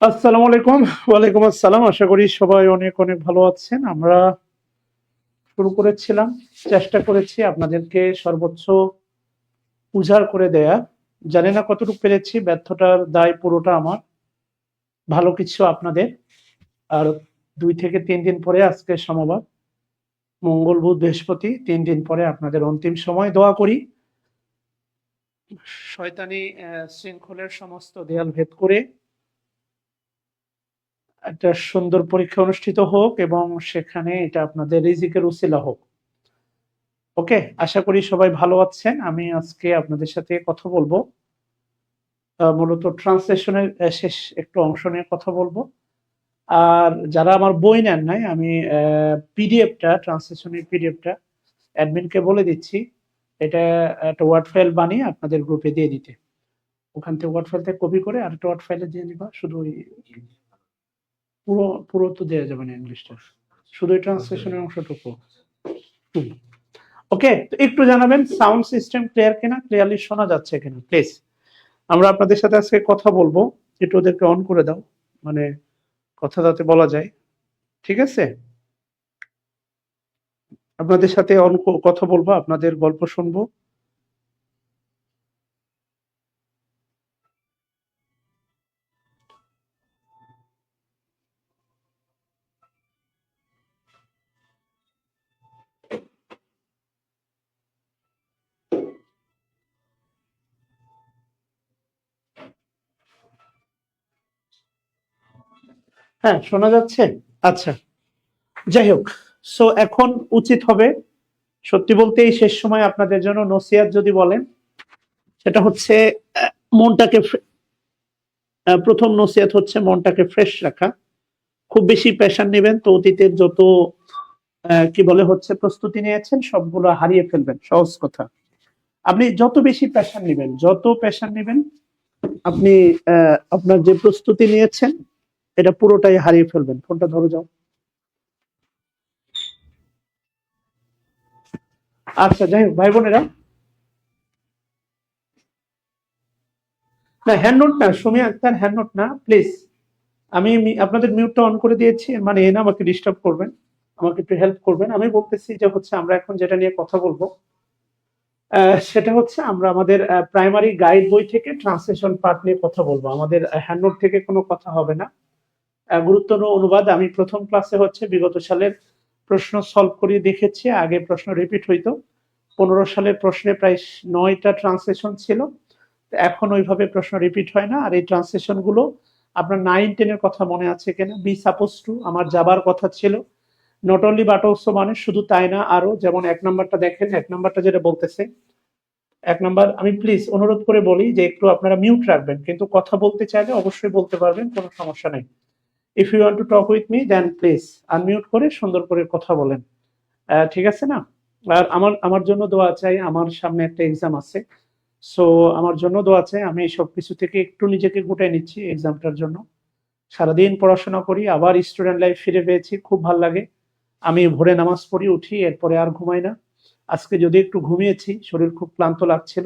আসসালামু আলাইকুম। ওয়ালাইকুম আসসালাম। আশা করি সবাই অনেক অনেক ভালো আছেন। আমরা শুরু করেছিলাম, চেষ্টা করেছি আপনাদেরকে সর্বোচ্চ উজাড় করে দেয়া। জানি না কতটুকু পেরেছি, ব্যর্থতার দায় পুরোটা আমার, ভালো কিছু আপনাদের। আর ২ থেকে ৩ দিন পরে আজকে সোমবার, মঙ্গল, বুধ, বৃহস্পতি ৩ দিন পরে আপনাদের অন্তিম সময়। দোয়া করি শয়তানি শৃঙ্খলের সমস্ত দেয়াল ভেদ করে একটা সুন্দর পরীক্ষা অনুষ্ঠিত হোক এবং সেখানে এটা আপনাদের রিজিকের উসিলা হোক। ওকে, আশা করি সবাই ভালো আছেন। আমি আজকে আপনাদের সাথে কথা বলবো মূলত ট্রান্সলেশনের শেষ একটু অংশ নিয়ে কথা বলবো। আর যারা আমার বই নেন নাই, আমি পিডিএফটা, ট্রান্সলেশনের পিডিএফটা অ্যাডমিনকে বলে দিচ্ছি, এটা একটা ওয়ার্ড ফাইল বানিয়ে আপনাদের গ্রুপে দিয়ে দিতে। ওখান থেকে ওয়ার্ড ফাইল থেকে কপি করে আরেকটা ওয়ার্ড ফাইলে দিয়ে দিবা। শুধু ওই পুরো পুরো তো দেওয়া যাবে না ইংলিশটা, শুধু এই ট্রান্সলেশনের অংশটুকু। ওকে, তো একটু জানাবেন সাউন্ড সিস্টেম ক্লিয়ার কিনা, ক্লিয়ারলি শোনা যাচ্ছে কিনা প্লিজ। আমরা আপনাদের সাথে আজকে কথা বলবো, একটু ওদেরকে অন করে দাও, মানে কথা যাতে বলা যায়। ঠিক আছে, আপনাদের সাথে অন কথা বলবো, আপনাদের গল্প শুনবো। হ্যাঁ, শোনা যাচ্ছে। আচ্ছা, যাই হোক, সো এখন উচিত হবে, সত্যি বলতে এই শেষ সময় আপনাদের জন্য নসিহাত যদি বলেন, সেটা হচ্ছে মনটাকে প্রথম নসিহাত হচ্ছে মনটাকে ফ্রেশ রাখা। খুব বেশি প্রেশার নেবেন তো অতীতের যত কি বলে হচ্ছে প্রস্তুতি নিয়েছেন সবগুলো হারিয়ে ফেলবেন। সহজ কথা, আপনি যত বেশি প্রেশার নেবেন, যত প্রেশার নেবেন, আপনি আপনার যে প্রস্তুতি নিয়েছেন এটা পুরোটাই হারিয়ে ফেলবেন। ফোনটা ধরে যাও। আচ্ছা, যাই হোক ভাই বোনেরা, না হ্যান্ড নোট না, সুমি আক্তার হ্যান্ড নোট না প্লিজ। আমি আপনাদের মিউটটা অন করে দিয়েছি, মানে এ না আমাকে ডিস্টার্ব করবেন, আমাকে একটু হেল্প করবেন। আমি বলতেছি যে হচ্ছে আমরা এখন যেটা নিয়ে কথা বলবো সেটা হচ্ছে আমরা আমাদের প্রাইমারি গাইড বই থেকে ট্রান্সলেশন পার্ট নিয়ে কথা বলবো। আমাদের হ্যান্ড নোট থেকে কোনো কথা হবে না। গুরুত্বপূর্ণ অনুবাদ, আমি প্রথম ক্লাসে হচ্ছে বিগত সালের প্রশ্ন সলভ করিয়ে দেখেছি। আগে প্রশ্ন রিপিট হইতো, 15 সালের প্রশ্নে প্রায় 9টা ট্রান্সলেশন ছিল। এখন ওইভাবে প্রশ্ন রিপিট হয় না। আর এই ট্রান্সলেশন গুলো আপনার 9-10 এর কথা মনে আছে কিনা, বি সাপোজ টু আমার যাবার কথা ছিল, নট অনলি বাট অলসো, মানে শুধু তাই না আরো। যেমন 1 নাম্বারটা দেখেন, 1 নাম্বারটা যেটা বলতেছে, 1 নাম্বার, আমি প্লিজ অনুরোধ করে বলি যে একটু আপনারা মিউট রাখবেন, কিন্তু কথা বলতে চাইলে অবশ্যই বলতে পারবেন, কোনো সমস্যা নেই। If you want to talk with me then please unmute করে সুন্দর করে কথা বলেন। ঠিক আছে না? আর আমার আমার জন্য দোয়া চাই, আমার সামনে একটা এক্সাম আছে। সো আমার জন্য দোয়া চাই। আমি সবকিছু থেকে একটু নিজেকে গুটাই নিচ্ছি এক্সামটার জন্য। সারাদিন পড়াশোনা করি, আবার স্টুডেন্ট লাইফ ফিরে পেয়েছি, খুব ভাল লাগে। আমি ভোরে নামাজ পড়ি, উঠি, এরপরে আর ঘুমাই না। আজকে যদি একটু ঘুমিয়েছি, শরীর খুব ক্লান্ত লাগছিল,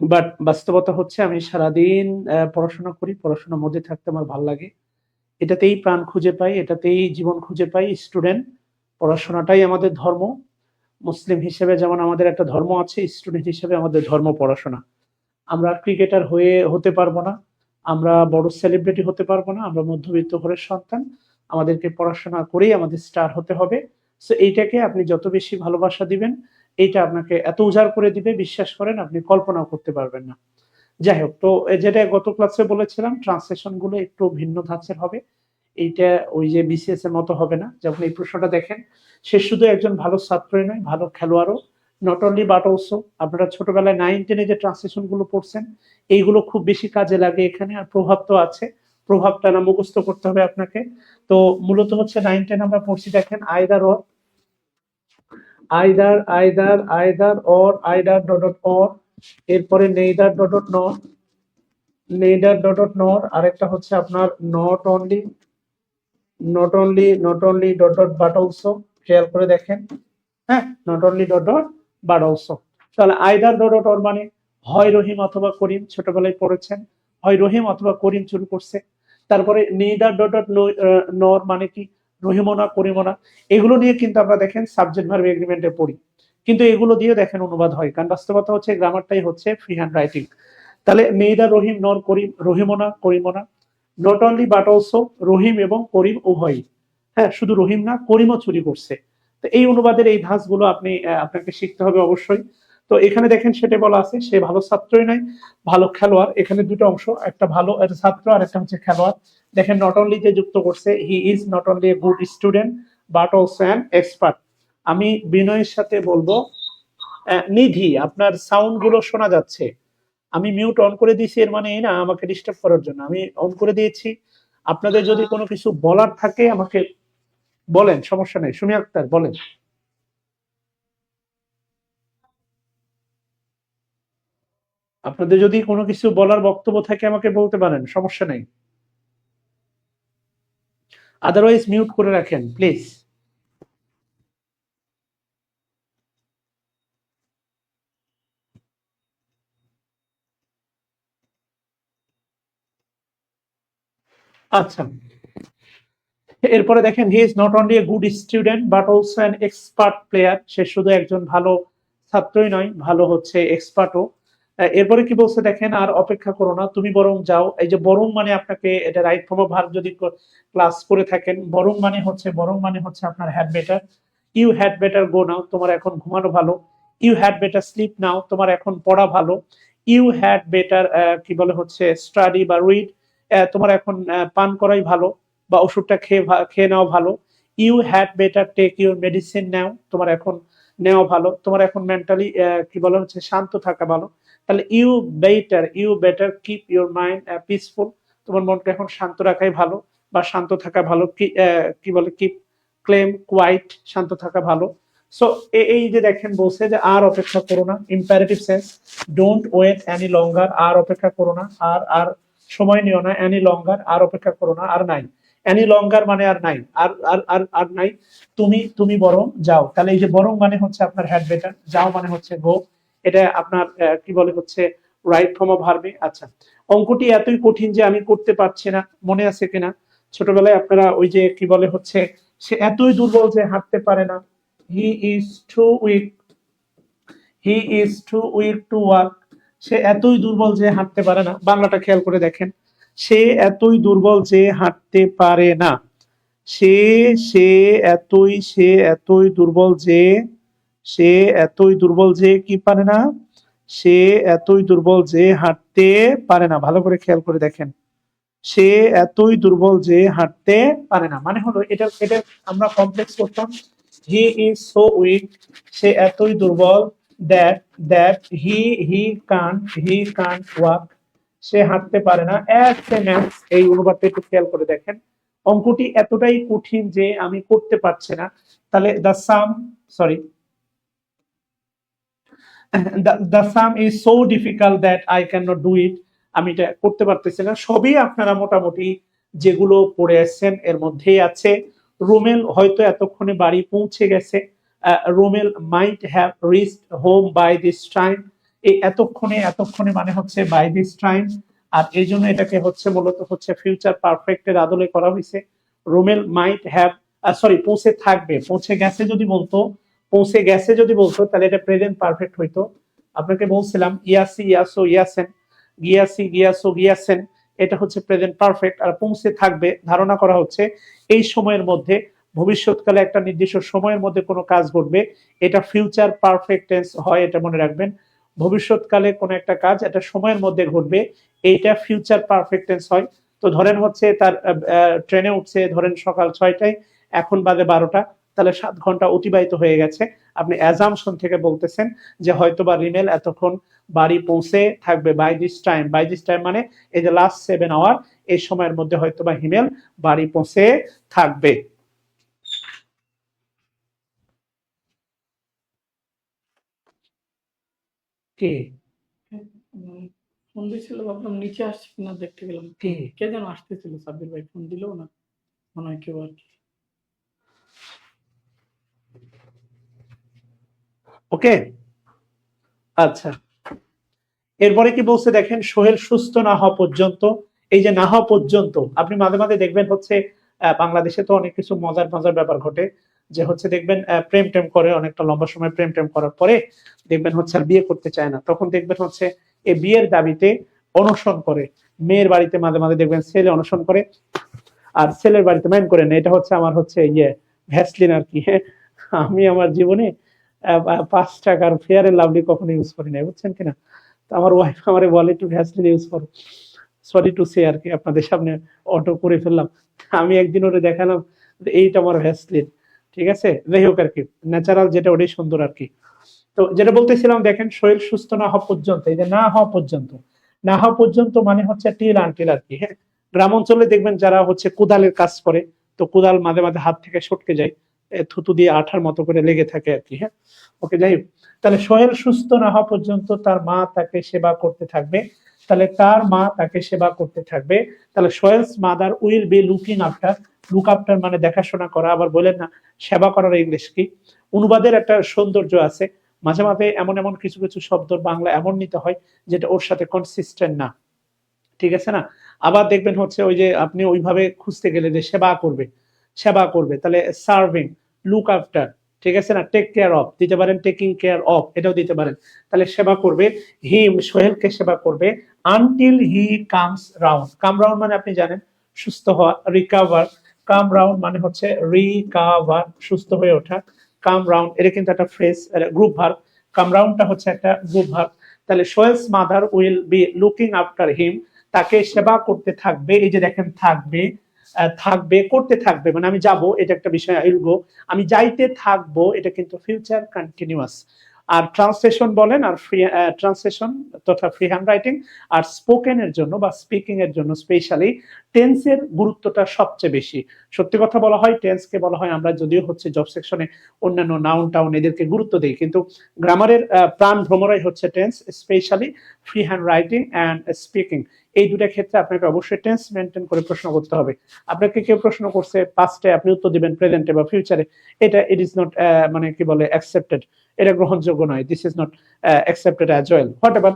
বাট বাস্তবতা হচ্ছে আমি সারাদিন পড়াশোনা করি, পড়াশোনার মধ্যে থাকতে আমার ভাল লাগে। এটাতেই প্রাণ খুঁজে পাই, এটাতেই জীবন খুঁজে পাই। স্টুডেন্ট, পড়াশোনাটাই আমাদের ধর্ম। মুসলিম হিসেবে যেমন আমাদের একটা ধর্ম আছে, স্টুডেন্ট হিসেবে আমাদের ধর্ম পড়াশোনা। আমরা ক্রিকেটার হতে পারবো না, আমরা বড় সেলিব্রিটি হতে পারবো না, আমরা মধ্যবিত্ত ঘরের সন্তান। আমাদেরকে পড়াশোনা করেই আমাদের স্টার হতে হবে। সো এইটাকে আপনি যত বেশি ভালোবাসা দিবেন, এইটা আপনাকে এত উজাড় করে দিবে, বিশ্বাস করেন আপনি কল্পনাও করতে পারবেন না। যাই হোক, তো যেটা গত ক্লাসে বলেছিলাম, ট্রান্সলেশন গুলো একটু ভিন্ন ধাঁচের হবে। এইটা ওই যে বিসিএস এর মতো হবে না। যখন এই প্রশ্নটা দেখেন, সে শুধু একজন ভালো ছাত্রই নয়, ভালো খেলোয়াড়ও। নট অনলি বাট অলসো, আপনারা ছোটবেলায় 9-10 যে ট্রান্সলেশন গুলো পড়ছেন, এইগুলো খুব বেশি কাজে লাগে এখানে। আর প্রভাব তো আছে, প্রভাবটা না মুখস্থ করতে হবে আপনাকে। তো মূলত হচ্ছে 9-10 আমরা পড়ছি, দেখেন either or, either dot dot or, এরপরে neither dot dot nor, neither dot dot nor, আরেকটা হচ্ছে আপনার not only dot dot but also. খেয়াল করে দেখেন, হ্যাঁ, not only dot dot but also. তাহলে আইদার ডট ডট অর মানে হয় রহিম অথবা করিম, ছোটবেলায় পড়েছেন, হয় রহিম অথবা করিম শুরু করছে। তারপরে নেইদার ডট ডট নর মানে কি, রহিমও না করিমও না, এগুলো নিয়ে কিন্তু আমরা দেখেন সাবজেক্ট ভার্ব এগ্রিমেন্টে পড়ি, কিন্তু এগুলো দিয়ে দেখেন অনুবাদ হয়, কারণ বাস্তবতা হচ্ছে গ্রামারটাই হচ্ছে ফ্রি হ্যান্ড রাইটিং। তাহলে নেইদার রহিম নর করিম, রহিমও না করিমও না, নট অনলি বাট অলসো, রহিম এবং করিম উভয়ই, হ্যাঁ শুধু রহিম না করিমও চুরি করছে। তো এই অনুবাদের এই ধাঁচগুলো আপনাকে শিখতে হবে অবশ্যই। তো এখানে দেখেন সেটা বলা আছে, সে ভালো ছাত্রই নয় ভালো খেলোয়াড়, এখানে দুটো অংশ, একটা ভালো একটা ছাত্র আর একটা হচ্ছে খেলোয়াড়। দেখেন নট অনলি যে যুক্ত করছে, হি is not only a good student but also an expert. আমি বিনয়ের সাথে বলবো নিধি আপনার সাউন্ড গুলো শোনা যাচ্ছে, আমি মিউট অন করে দিয়েছি, এর মানে এই না আমাকে ডিস্টার্ব করার জন্য, আমি অন করে দিয়েছি। আপনাদের যদি কোনো কিছু বলার থাকে আমাকে বলেন, সমস্যা নেই। সুমি আক্তার বলেন। আপনাদের যদি কোনো কিছু বলার বক্তব্য থাকে আমাকে বলতে পারেন, সমস্যা নেই, আদারওয়াইজ মিউট করে রাখেন প্লিজ। আচ্ছা, এরপরে দেখেন he is not only a good student but also an expert player, সে শুধু একজন ভালো ছাত্রই নয়, ভালো হচ্ছে এক্সপার্টও। এরপরে কি বলছে দেখেন, আর অপেক্ষা করো না, তুমি বরং যাও। এই যে বরং মানে আপনাকে এটা রাইট ফর্ম অফ ভার্ব যদি ক্লাস করে থাকেন, বরং মানে হচ্ছে আপনার had better, you had better go now, তোমার এখন ঘুমানো ভালো, you had better sleep now, তোমার এখন পড়া ভালো, ইউ হ্যাড বেটার কি বলে হচ্ছে স্টাডি বা রিড, তোমার এখন পান করাই ভালো বা ওষুধটা খেয়ে নেওয়া ভালো, you had better take your medicine now, তোমার এখন নেওয়া ভালো, তোমার এখন মেন্টালি কি বলা হচ্ছে শান্ত থাকা ভালো। তাহলে you better keep your mind peaceful, তোমার মনকে এখন শান্ত রাখাই ভালো বা শান্ত থাকা ভালো, কি বলে কিপ ক্লেম কোয়াইট, শান্ত থাকা ভালো। সো এই যে দেখেন বলছে যে আর অপেক্ষা করো না, imperative sense, don't wait any longer, আর অপেক্ষা করো না, আর আর সময় নিও না, এনি লঙ্গার আর অপেক্ষা করো না, আর নাই, এনি লঙ্গার মানে আর নাই, আর নাই, তুমি তুমি বরং যাও। তাহলে এই যে বরং মানে হচ্ছে আপনার হ্যাড বেটার, যাও মানে হচ্ছে গো, এটা আপনার কি বলে হচ্ছে রাইট ফর্ম অফ ভার্বে। আচ্ছা, অঙ্কটি এতই কঠিন যে আমি করতে পারছি না, মনে আছে কিনা ছোটবেলায় আপনারা ওই যে কি বলে হচ্ছে সে এতই দুর্বল যে হাঁটতে পারে না, he is too weak, he is too weak to walk, সে এতই দুর্বল যে হাঁটতে পারে না, বাংলাটা খেয়াল করে দেখেন, সে এতই দুর্বল যে হাঁটতে পারে না, সে সে সে এতই দুর্বল যে, সে এতই দুর্বল যে কি পারে না, সে এতই দুর্বল যে হাঁটতে পারে না, ভালো করে খেয়াল করে দেখেন, সে এতই দুর্বল যে হাঁটতে পারে না, মানে হলো এটা এটা আমরা কমপ্লেক্স করতাম, হি ইজ সো উইক, সে এতই দুর্বল, that that he can't walk, সে হাঁটতে পারে না, অ্যাজ সেম অ্যাজ, এই অনুবাদটা একটু খেয়াল করে দেখেন, অঙ্কটি এতটাই কঠিন যে আমি করতে পারছি না। তাহলে the some, sorry, the some is so difficult that I can not do it, আমি এটা করতে পারতেছি না। সবই আপনারা মোটামুটি যেগুলো পড়ে আসছেন এর মধ্যেই আছে। রোমেল হয়তো এতক্ষণে বাড়ি পৌঁছে গেছে, Romel might have reached home by this time, এই এতক্ষণে মানে হচ্ছে বাই দিস টাইম, আর এই জন্য এটাকে হচ্ছে মূলত হচ্ছে ফিউচার পারফেক্টের আদলে করা হয়েছে। রোমেল মাইট হ্যাভ, সরি পৌঁছে থাকবে, পৌঁছে গেছে যদি বলতো তাহলে এটা প্রেজেন্ট পারফেক্ট হইতো। আপনাকে বলছিলাম ইয়াসি ইয়াসো ইয়াসেন, গিয়াসি গিয়াসো গিয়াসেন, এটা হচ্ছে প্রেজেন্ট পারফেক্ট, আর পৌঁছে থাকবে ধারণা করা হচ্ছে এই সময়ের মধ্যে, ভবিষ্যৎকালে একটা নির্দিষ্ট সময়ের মধ্যে কোনো কাজ ঘটবে, এটা ফিউচার পারফেক্ট টেন্স হয়, এটা মনে রাখবেন। ভবিষ্যৎকালে কোনো একটা কাজ একটা সময়ের মধ্যে ঘটবে, এইটা ফিউচার পারফেক্ট টেন্স হয়। তো ধরেন হচ্ছে তার ট্রেনে উঠছে ধরেন সকাল 6টায়, এখন বাজে 12টা, তাহলে 7 ঘন্টা অতিবাহিত হয়ে গেছে, আপনি অ্যাজামশন থেকে বলতেছেন যে হয়তোবা রিমেল এতক্ষণ বাড়ি পৌঁছে থাকবে, বাই দিস টাইম মানে এই যে লাস্ট 7 আওয়ার, এই সময়ের মধ্যে হয়তোবা হিমেল বাড়ি পৌঁছে থাকবে। কে ফোন দিছিল, ভাবলাম নিচে আসছে কিনা দেখতে গেলাম, কে কে যেন আসতেছিল, সাব্বির ভাই ফোন দিলেও না, মনে হয় কেউ আর কি। ওকে, আচ্ছা, এরপরে কি বলছে দেখেন, সোহেল সুস্থ না হওয়া পর্যন্ত এই যে না হওয়া পর্যন্ত, আপনি মাঝে মাঝে দেখবেন হচ্ছে বাংলাদেশে তো অনেক কিছু মজার মজার ব্যাপার ঘটে, যে হচ্ছে দেখবেন প্রেম টেম করে অনেকটা লম্বা সময় প্রেম টেম করার পরে দেখবেন হচ্ছে আর বিয়ে করতে চায় না, তখন দেখবেন হচ্ছে এই বিয়ের দাবিতে অনশন করে। মেয়ের বাড়িতে মাঝে মাঝে দেখবেন ছেলে অনশন করে, আর ছেলের বাড়িতে মাইন্ড করে না। এটা হচ্ছে আমার হচ্ছে ভ্যাসলিন আর কি। হ্যাঁ, আমি আমার জীবনে 5 টাকার ফেয়ার এন্ড লাভলি কখনো ইউজ করি নাই, বুঝছেন কিনা। তো আমার ওয়াইফ আমারে বলে একটু ভ্যাসলিন ইউজ করো, সরি টু সে আর কি, আপনাদের সামনে অটো করে ফেললাম। আমি একদিন ওরে দেখালাম যে এইটা আমার ভ্যাসলিন, ঠিক আছে। যাই হোক আর কি, ন্যাচারাল যেটা ওটাই সুন্দর আর কি। তো যেটা বলতেছিলাম, দেখেন শরীর সুস্থ না হওয়া পর্যন্ত, এই যে না হওয়া পর্যন্ত, না হওয়া পর্যন্ত মানে হচ্ছে টিল আনটিল আর কি। হ্যাঁ, গ্রাম অঞ্চলে দেখবেন যারা হচ্ছে কোদালের কাজ করে, তো কোদাল মাঝে মাঝে হাত থেকে সটকে যায়, থুতু দিয়ে আঠার মতো করে লেগে থাকে আর কি। হ্যাঁ, ওকে, যাই হোক। তাহলে শরীর সুস্থ না হওয়া পর্যন্ত তার মা তাকে সেবা করতে থাকবে, তাহলে তার মা তাকে সেবা করতে থাকবে। তাহলে Sohel's mother will be looking after, look after মানে দেখাশোনা করা। আবার বলেন না সেবা করার ইংলিশ কি? অনুবাদের একটা সৌন্দর্য আছে, মাঝে মাঝে এমন এমন কিছু কিছু শব্দ বাংলা এমন নিতে হয় যেটা ওর সাথে কনসিস্টেন্ট না, ঠিক আছে না। আবার দেখবেন হচ্ছে ওই যে আপনি ওইভাবে খুঁজতে গেলে যে সেবা করবে, সেবা করবে, তাহলে সার্ভিং, লুক আফটার, ঠিক আছে না। টেক কেয়ার অফ দিতে পারেন, টেকিং কেয়ার অফ এটাও দিতে পারেন। তাহলে সেবা করবে, হিম সোহেলকে সেবা করবে, until he comes round. Come round মানে আপনি জানেন সুস্থ হওয়া, রিকাভার। কাম রাউন্ড মানে হচ্ছে রিকাভার, সুস্থ হয়ে ওঠা। কাম রাউন্ড এটা কিন্তু একটা ফ্রেজ, গ্রুপ ভার্ব। কাম রাউন্ডটা হচ্ছে একটা গ্রুপ ভার্ব। তাহলে Sohel's mother will be looking after him, তাকে সেবা করতে থাকবে। এই যে দেখেন থাকবে, থাকবে করতে থাকবে মানে আমি যাব, এটা একটা বিষয়, আইল গো, আমি যাইতে থাকবো, এটা কিন্তু ফিউচার কন্টিনিউয়াস। আর ট্রান্সলেশন বলেন, আর ফ্রি ট্রান্সলেশন তথা ফ্রি হ্যান্ড রাইটিং আর স্পোকেন এর জন্য বা স্পিকিং এর জন্য স্পেশালি টেন্সের গুরুত্বটা সবচেয়ে বেশি। সত্যি কথা বলা হয়, টেন্সকে বলা হয় আমরা যদিও হচ্ছে জব সেকশনে অন্যান্য নাউন টাউন এদেরকে গুরুত্ব দিই, কিন্তু গ্রামারের প্রাণ ভ্রমরাই হচ্ছে tense, specially free hand writing and speaking. এই দুটা ক্ষেত্রে আপনাকে অবশ্যই টেন্স মেনটেন করে প্রশ্ন করতে হবে। আপনাকে কেউ প্রশ্ন করছে পাস্টে, আপনি উত্তর দিবেন প্রেজেন্টে বা ফিউচারে, এটা ইট ইজ নট মানে কি বলে অ্যাকসেপ্টেড, এটা গ্রহণযোগ্য নয়, this is not accepted as well, what ever.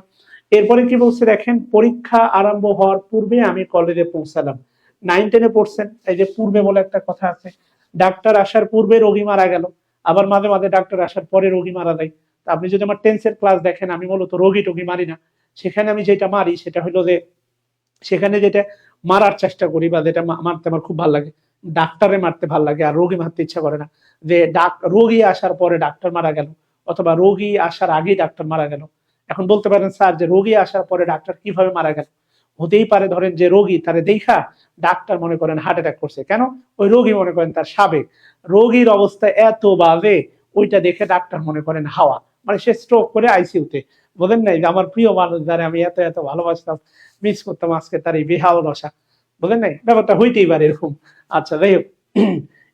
এরপরে কি বলছে দেখেন, পরীক্ষা আরম্ভ হওয়ার পূর্বে আমি কলেজে পৌঁছালাম। 9-10-এ পড়ছেন, এই যে পূর্বে বলে একটা কথা আছে, ডাক্তার আসার পূর্বে রোগী মারা গেল, আবার মাঝে মাঝে ডাক্তার আসার পরে রোগী মারা যায়। আপনি যদি আমার টেন্সের ক্লাস দেখেন, আমি মূলত রোগী টোগী মারি না, সেখানে আমি যেটা মারি সেটা হলো যে, সেখানে যেটা মারার চেষ্টা করি বা যেটা মারতে আমার খুব ভালো লাগে, ডাক্তারে মারতে ভালো লাগে, আর রোগী মারতে ইচ্ছা করে না। যে রোগী আসার পরে ডাক্তার মারা গেল, অথবা রোগী আসার আগেই ডাক্তার মারা গেল। এখন বলতে পারেন স্যার যে রোগী আসার পরে ডাক্তার কিভাবে মারা গেল? হতেই পারে ধরেন যে রোগী তারে দেখা ডাক্তার মনে করেন হার্ট অ্যাটাক করছে, কেন? ওই রোগী মনে করেন তার সাবেক রোগীর অবস্থা এত বাজে, ওইটা দেখে ডাক্তার মনে করেন হাওয়া, মানে সে স্ট্রোক করে আইসিইউতে। বোঝেন নাই যে আমার প্রিয় মানুষ যারা আমি এত এত ভালোবাসতাম, মিস করতাম, আজকে তার এই বেহাল দশা। বোঝেন নাই ব্যাপারটা, হইতেই পারে এরকম। আচ্ছা, যাই হোক।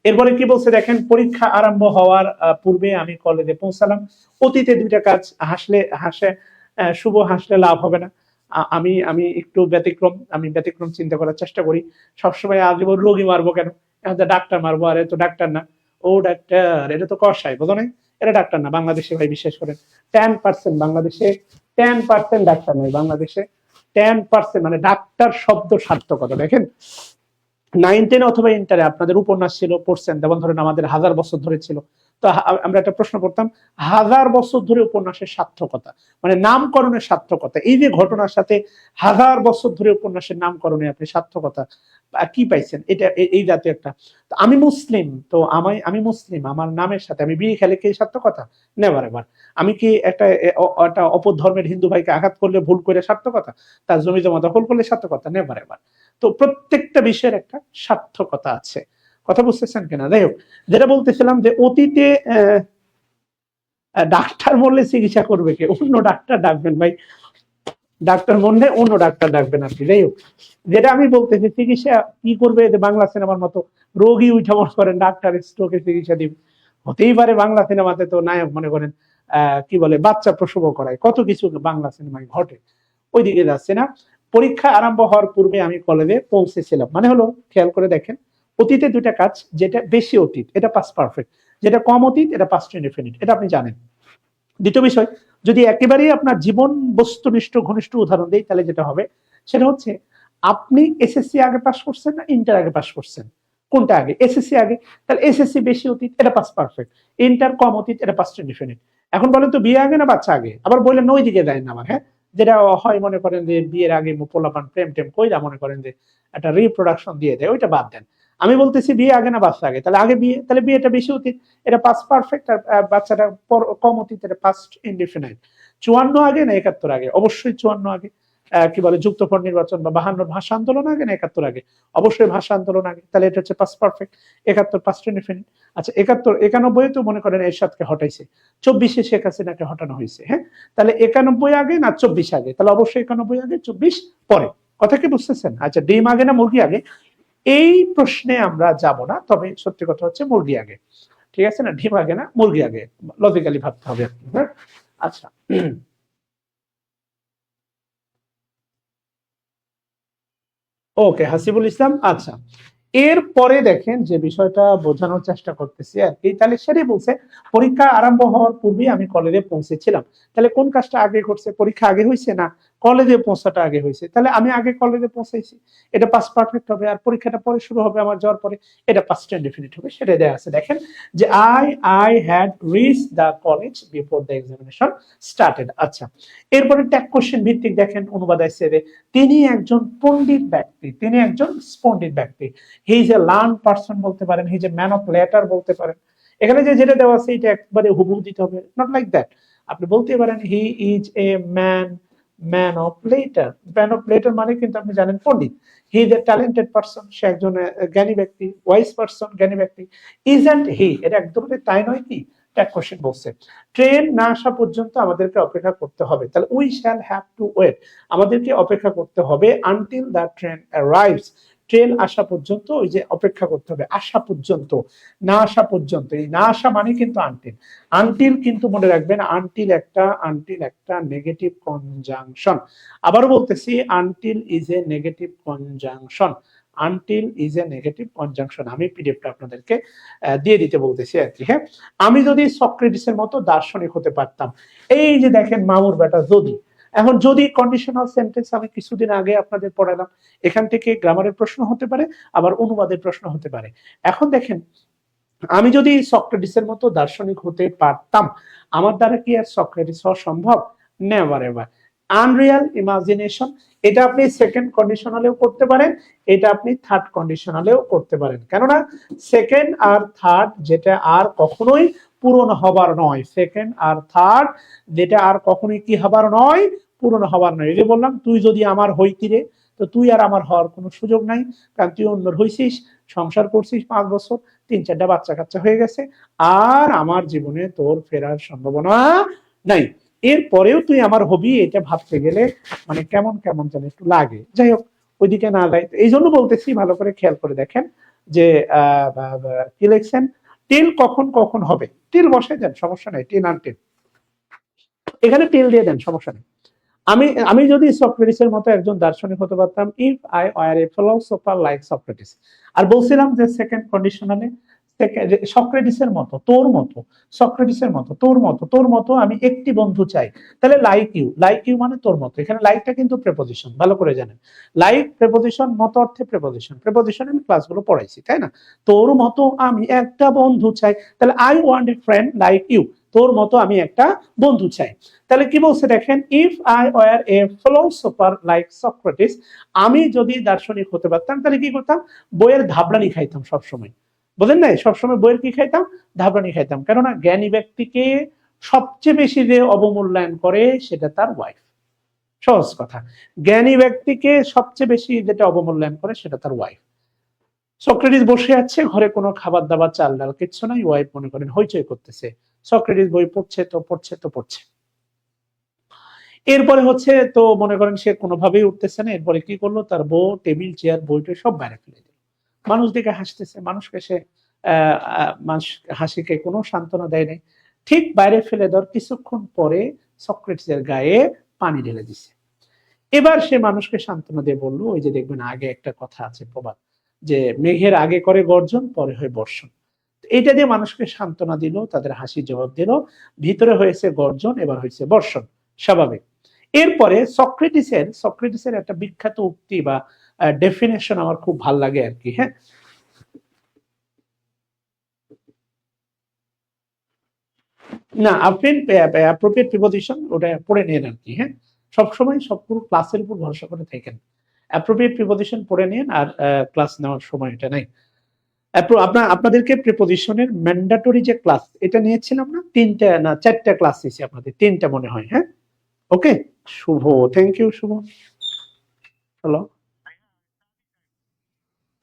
এরপরে কি বলছে দেখেন, পরীক্ষা আরম্ভ হওয়ার পূর্বে আমি কলেজে পৌঁছালাম। অতীতে দুইটা কাজ, হাসলে হাসে শুভ, হাসলে লাভ হবে না। আমি আমি একটু ব্যতিক্রম, আমি ব্যতিক্রম চিন্তা করার চেষ্টা করি সবসময়। আজীবন রোগী মারবো কেন, ডাক্তার মারবো, আর তো ডাক্তার না, ও ডাক্তার, এটা তো কষাই, বোঝো নাই, এটা ডাক্তার না। বাংলাদেশে ভাই বিশ্বাস করেন 10% বাংলাদেশে 10% ডাক্তার নয় বাংলাদেশে, 10% মানে ডাক্তার শব্দ সার্থকতা দেখেন। 9-10 অথবা ইন্টারে আপনাদের উপন্যাস ছিল, পড়ছেন, যেমন ধরেন আমাদের 1000 বছর ধরে ছিল। তো আমরা একটা প্রশ্ন করতাম, 1000 বছর ধরে উপন্যাসের সার্থকতা, মানে নামকরণের সার্থকতা, এই যে ঘটনার সাথে 1000 বছর ধরে উপন্যাসের নামকরণে আপনি সার্থকতা কি পাইছেন, এটা এই জাতীয় একটা। তো আমি মুসলিম, তো আমি মুসলিম, আমার নামের সাথে আমি বিয়ে খেলে কি সার্থকতা? Never ever. আমি কি একটা অপর ধর্মের হিন্দু ভাইকে আঘাত করলে ভুল করে সার্থকতা? তার জমি জমা দখল করলে সার্থকতা? Never ever. তো প্রত্যেকটা বিষয়ের একটা সার্থকতা আছে, কথা বুঝতেছেন কিনা? যাই হোক, যেটা বলতেছিলাম যে অতীতে ডাক্তার মরলে চিকিৎসা করবে কে? অন্য ডাক্তার ডাকবেন ভাই, ডাক্তার মরলে অন্য ডাক্তার ডাকবেন আর কি। যাই হোক, যেটা আমি বলতেছি, চিকিৎসা কি করবে? যে বাংলা সিনেমার মতো রোগী উঠা মনে করেন ডাক্তার স্ট্রোকের চিকিৎসা দিবে, হতেই পারে। বাংলা সিনেমাতে তো নায়ক মনে করেন কি বলে বাচ্চা প্রসব করায়, কত কিছু বাংলা সিনেমায় ঘটে, ওইদিকে যাচ্ছে না। পরীক্ষা আরম্ভ হওয়ার পূর্বে আমি কলেজে পৌঁছেছিলাম, মানে হলো, খেয়াল করে দেখেন, অতীতে দুইটা কাজ, যেটা বেশি অতীত এটা পাস্ট পারফেক্ট, যেটা কম অতীত এটা পাস্ট ইনডেফিনিট, এটা আপনি জানেন। দ্বিতীয় বিষয়, যদি একেবারেই আপনার জীবন বস্তুনিষ্ঠ ঘনিষ্ঠ উদাহরণ দেই, তাহলে যেটা হবে সেটা হচ্ছে, আপনি এসএসসি আগে পাস করছেন না ইন্টার আগে পাস করছেন? কোনটা আগে? এসএসসি আগে। তাহলে এসএসসি বেশি অতীত, এটা পাস পারফেক্ট। ইন্টার কম অতীত, এটা পাস্ট ইনডিফিনিট। এখন বলেন তো বিয়ে আগে না বাচ্চা আগে? আবার বললেন ওই দিকে দেয় না আমার, হ্যাঁ, যেটা হয় মনে করেন যে বিয়ের আগে পোলাপান প্রেম টেম কইরা মনে করেন যে একটা রিপ্রোডাকশন দিয়ে দেয়, ওইটা বাদ দেন। আমি বলতেছি বিয়ে আগে না বাচ্চা আগে? তাহলে আগে বিয়ে, তাহলে বিয়েটা বেশি অতীত, এটা পাস পারফেক্ট। আর বাচ্চাটা কম অতীত, এটা পাস্ট ইনডিফিনিট। 54 আগে না 71 আগে? অবশ্যই 54 আগে। কি বলে যুক্তফ্রন্ট নির্বাচন বা 52 ভাষা আন্দোলন আগে না 71 আগে? অবশ্যই ভাষা আন্দোলন আগে। তাহলে এটা হচ্ছে পাস্ট পারফেক্ট। 71 past indefinite. আচ্ছা 71 91 তো মনে করেন এরশাদকে হটাইছে, 24 শেখ হাসিনাকে হটানো হয়েছে, হ্যাঁ, তাহলে 91 আগে না 24 আগে? তাহলে অবশ্যই 91 আগে, 24 পরে। কথা কি বুঝতেছেন? আচ্ছা ডিম আগে না মুরগি আগে? এই প্রশ্নে আমরা যাব না, তবে সত্যি কথা হচ্ছে মুরগি আগে। ঠিক আছে না? ডিম আগে না মুরগি আগে, লজিক্যালি ভাবতে হবে আপনি, হ্যাঁ। আচ্ছা ওকে হাসিবুল ইসলাম। আচ্ছা এরপরে দেখেন যে বিষয়টা বোঝানোর চেষ্টা করতেছি আর কি, তাহলে সেটাই বলছে পরীক্ষা আরম্ভ হওয়ার পূর্বে আমি কলেজে পৌঁছেছিলাম। তাহলে কোন কাজটা আগে করছে? পরীক্ষা আগে হয়েছে না কলেজে পৌঁছাটা আগে হয়েছে? তাহলে আমি আগে কলেজে পৌঁছাইছি, এটা পাস পারফেক্ট হবে। আর পরীক্ষাটা পরে শুরু হবে আমার যাওয়ার পরে, এটা পাস্ট ইনডিফিনিট হবে। সেটা দেয়া আছে দেখেন যে I had reach the college before the examination started. আচ্ছা এরপরে ট্যাগ কোশ্চেন ভিত্তিক দেখেন অনুবাদ আছে, তিনি একজন পণ্ডিত ব্যক্তি, তিনি একজন পণ্ডিত ব্যক্তি। হি ইজ এ লার্ন পারসন বলতে পারেন, he is a man of letter বলতে পারেন। এখানে যে যেটা দেওয়া আছে এটা একবারে হুবহু দিতে হবে, নট লাইক দ্যাট। আপনি বলতে পারেন he is a man of letter. Man of letter মানে কিন্তু আপনি জানেন পণ্ডিত। He is a talented person, সে একজন জ্ঞানী ব্যক্তি, ওয়াইজ পারসন, জ্ঞানী ব্যক্তি। ইজন্ট হি, এটা একদম তাই নয় কি? ট্যাগ কোশ্চেন বলছে ট্রেন না আসা পর্যন্ত আমাদেরকে অপেক্ষা করতে হবে, তাহলে we shall have to wait, আমাদেরকে অপেক্ষা করতে হবে until the train arrives, train আসা পর্যন্ত, ওই যে অপেক্ষা করতে হবে, আসা পর্যন্ত, না আসা পর্যন্ত। এই না আসা মানে কিন্তু আনটিল। আনটিল কিন্তু মনে রাখবেন আনটিল একটা নেগেটিভ কনজাংশন। আবারও বলতেছি until is a negative conjunction. Until is a negative conjunction. আমি পিডিএফটা আপনাদেরকে দিয়ে দিতে বলতেছি আর কি, হ্যাঁ। আমি যদি সক্রেটিসের মতো দার্শনিক হতে পারতাম, এই যে দেখেন মামুর বেটা যদি, এখন যদি কন্ডিশনাল সেন্টেন্স আমি কিছুদিন আগে আপনাদের পড়ালাম, এখান থেকে গ্রামারের প্রশ্ন হতে পারে, আবার অনুবাদের প্রশ্ন হতে পারে। এখন দেখেন আমি যদি সক্রেটিসের মতো দার্শনিক হতে পারতাম, আমার দ্বারা কি আর সক্রেটিস হওয়া সম্ভব? Never ever. আনরিয়াল ইমাজিনেশন, এটা আপনি সেকেন্ড কন্ডিশনালেও করতে পারেন, এটা আপনি থার্ড কন্ডিশনালেও করতে পারেন। কেননা সেকেন্ড আর থার্ড যেটা আর কখনোই পূরণ হবার নয়, সেকেন্ড আর থার্ড যেটা আর কখনোই কি হবার নয়, পূরণ হবার নয়। এই যে বললাম তুই যদি আমার হইতি রে, তো তুই আর আমার হওয়ার কোনো সুযোগ নাই, কারণ তুই অন্যর হইছিস, সংসার করছিস 5 বছর, 3-4টা বাচ্চা কাচ্চা হয়ে গেছে, আর আমার জীবনে তোর ফেরার সম্ভাবনা নাই। এরপরেও তুই আমার হবি, এটা ভাবতে গেলে মানে কেমন কেমন যেন একটু লাগে। যাই হোক ওইদিকে না যাই, এই জন্য বলতেছি ভালো করে খেয়াল করে দেখেন যে কি লিখছেন, টিল কখন কখন হবে, টিল বসে দেন, সমস্যা নেই, টিল আনটিল, এখানে টিল দিয়ে দেন, সমস্যা নেই। আমি আমি যদি সক্রেটিসের মতো একজন দার্শনিক হতে পারতাম, if I were a philosopher like Socrates. আর বলছিলাম যে সেকেন্ড কন্ডিশনালে সক্রেটিসের মতো, তোর মতো, সক্রেটিসের মতো, তোর মতো আমি একটি বন্ধু চাই। তাহলে লাইক ইউ মানে তোর মতো। এখানে লাইকটা কিন্তু প্রেপোজিশন, ভালো করে জানেন। লাইক প্রেপোজিশন, মতো অর্থে প্রেপোজিশন। প্রেপোজিশন আমি ক্লাসগুলো পড়াইছি, তাই না? তোর মতো আমি একটা বন্ধু চাই, তাহলে I want a friend like you, তোর মতো আমি একটা বন্ধু চাই। তাহলে কি বলছে দেখেন, if I were a philosopher like Socrates, আমি যদি দার্শনিক হতে পারতাম তাহলে কি করতাম? বইয়ের ধাবড়ানি খাইতাম সবসময়। বোঝেন নাই? সবসময় বইয়ের কি খাইতাম? ধাবড়ানি খাইতাম। কেননা জ্ঞানী ব্যক্তিকে সবচেয়ে বেশি যে অবমূল্যায়ন করে সেটা তার ওয়াইফ। সহজ কথা, জ্ঞানী ব্যক্তিকে সবচেয়ে বেশি যেটা অবমূল্যায়ন করে সেটা তার ওয়াইফ। সক্রেটিস বসে আছে ঘরে, কোনো খাবার দাবার চাল ডাল কিচ্ছু নাই, ওয়াইফ মনে করেন হইচই করতেছে, সক্রেটিস বই পড়ছে। এরপরে হচ্ছে তো মনে করেন সে কোনোভাবেই উঠতেছে না, এরপরে কি করলো, তার বউ টেবিল চেয়ার বইটা সব বাইরে ফেলে দিল। মানুষ দিকে হাসতেছে, মানুষকে সে মানুষ হাসিকে কোনো সান্ত্বনা দেয় নাই। ঠিক বাইরে ফেলে দেওয়ার কিছুক্ষণ পরে সক্রেটিসের গায়ে পানি ঢেলে দিছে। এবার সে মানুষকে সান্ত্বনা দিয়ে বললো, ওই যে দেখবেন আগে একটা কথা আছে প্রবাদ, যে মেঘের আগে করে গর্জন পরে হয় বর্ষণ। এটা দিয়ে মানুষকে সান্ত্বনা দিল, তাদের হাসি জবাব দিল, ভিতরে হয়েছে গর্জন, এবার হয়েছে বর্ষণ, স্বাভাবিক। এরপরে সক্রেটিসের একটা বিখ্যাত উক্তি বা ডেফিনেশন আমার খুব ভাল লাগে আর কি। হ্যাঁ, না আপনি অ্যাপ্রোপ্রিয়েট প্রিপোজিশন ওটা পড়ে নেন আর কি। হ্যাঁ, সবসময় সবগুলো ক্লাসের উপর ভরসা করে থাকেন, অ্যাপ্রোপ্রিয়েট প্রিপোজিশন পড়ে নিন আর ক্লাস নেওয়ার সময় এটা নাই। আপনাদেরকে প্রিপোজিশনের ম্যান্ডেটরি যে ক্লাস এটা নিয়েছিলাম না, 3টা না 4টা ক্লাস দিয়েছি আপনাদের, 3টা মনে হয়। হ্যাঁ, ওকে শুভ, থ্যাংক ইউ শুভ। হ্যালো,